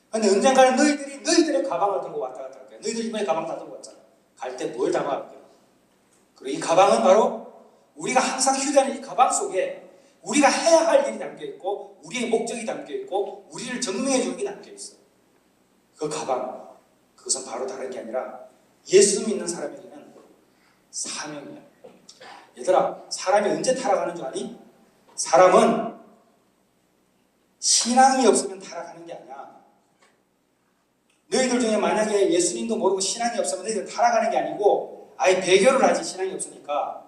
근데 언젠가는 너희들이 너희들의 가방을 들고 왔다 갔다 할 거야. 너희들 이번에 가방 다 들고 왔잖아. 갈 때 뭘 담아갈 거야. 그리고 이 가방은 바로 우리가 항상 휴대하는 이 가방 속에 우리가 해야 할 일이 담겨있고, 우리의 목적이 담겨있고, 우리를 증명해 주는 게 담겨있어. 그 가방, 그것은 바로 다른 게 아니라 예수 믿는 사람에게는 사명이야. 얘들아, 사람이 언제 타락하는 줄 아니? 사람은 신앙이 없으면 타락하는 게 아니야. 너희들 중에 만약에 예수님도 모르고 신앙이 없으면 너희들 타락하는 게 아니고 아예 배교를 하지, 신앙이 없으니까.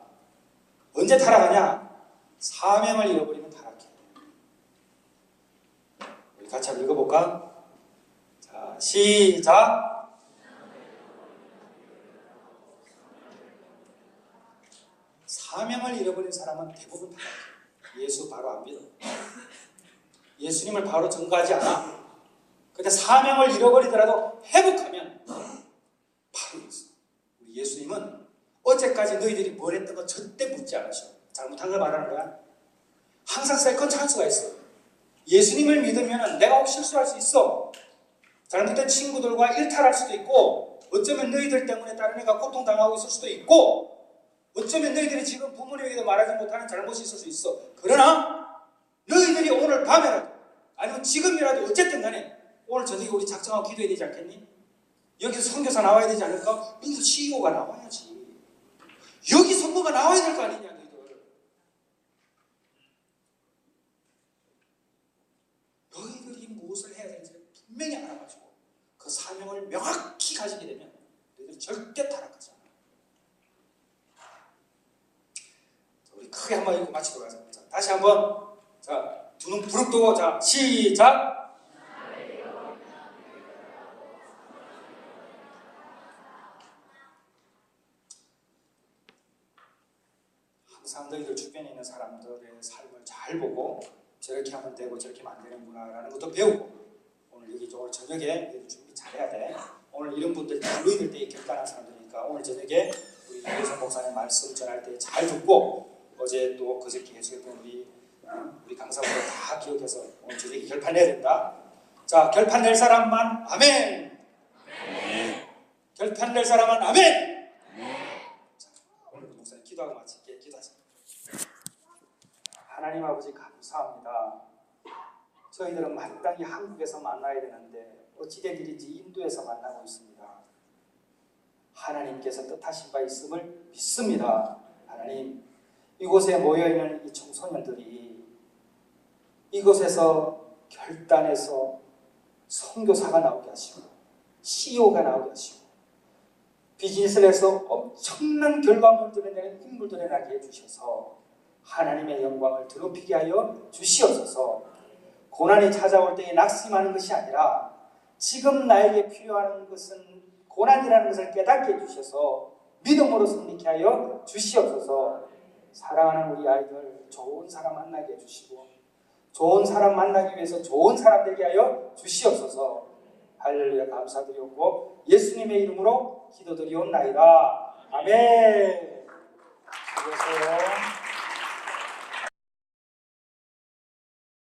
언제 타락하냐? 사명을 잃어버리면 타락해. 우리 같이 한번 읽어볼까? 자, 시작! 사명을 잃어버린 사람은 대부분 타락해. 예수 바로 안 믿어. 예수님을 바로 전가하지 않아. 근데 사명을 잃어버리더라도 회복하면 바로 예수. 우리 예수님은 어제까지 너희들이 뭘 했던 거 절대 묻지 않으셔. 잘못한 걸 말하는 거야. 항상 세컨 찬스가 있어. 예수님을 믿으면 내가 혹 실수할 수 있어. 잘못된 친구들과 일탈할 수도 있고, 어쩌면 너희들 때문에 다른 애가 고통당하고 있을 수도 있고, 어쩌면 너희들이 지금 부모님에게도 말하지 못하는 잘못이 있을 수 있어. 그러나 너희들이 오늘 밤에라도 아니면 지금이라도 어쨌든 간에 오늘 저녁에 우리 작정하고 기도해야 되지 않겠니? 여기서 선교사 나와야 되지 않을까? 여기서 CEO가 나와야지. 여기 선거가 나와야 될 거 아니냐, 너희들. 너희들이 무엇을 해야 되는지 분명히 알아가지고 그 사명을 명확히 가지게 되면 너희들이 절대 타락하지 않아. 우리 크게 한번 읽고 마치도록 하자. 자, 다시 한번. 자, 두 눈 부릅뜨고, 자, 시작! 항상 너희들 주변에 있는 사람들의 삶을 잘 보고 저렇게 하면 되고 저렇게 하면 안 되는구나 라는 것도 배우고, 오늘 여기 오늘 저녁에 너희들 준비 잘해야 돼. 오늘 이런 분들 너희들 때에 결단한 사람들이니까 오늘 저녁에 우리 유혜선 목사님 말씀 전할 때 잘 듣고, 어제 또 그저께 해주셨던 우리 강사분들 다 기억해서 오늘 저녁에 결판 내야 된다. 자, 결판 낼 사람만 아멘. 아멘. 결판 낼 사람은 아멘. 자, 오늘 목사님 기도하고 마칠게. 기도하자. 하나님 아버지 감사합니다. 저희들은 마땅히 한국에서 만나야 되는데 어찌된 일인지 인도에서 만나고 있습니다. 하나님께서 뜻하신 바 있음을 믿습니다. 하나님, 이곳에 모여있는 이 청소년들이 이곳에서 결단해서 선교사가 나오게 하시고 CEO가 나오게 하시고 비즈니스를 해서 엄청난 결과물들을 내는 인물들을 나게 해주셔서 하나님의 영광을 드높이게 하여 주시옵소서. 고난이 찾아올 때에 낙심하는 것이 아니라 지금 나에게 필요한 것은 곧 고난이라는 것을 깨닫게 해주셔서 믿음으로 승리케 하여 주시옵소서. 사랑하는 우리 아이들 좋은 사람 만나게 해주시고 좋은 사람 만나기 위해서 좋은 사람 되게 하여 주시옵소서. 할렐루야 감사드리옵고 예수님의 이름으로 기도드리옵나이다. 아멘.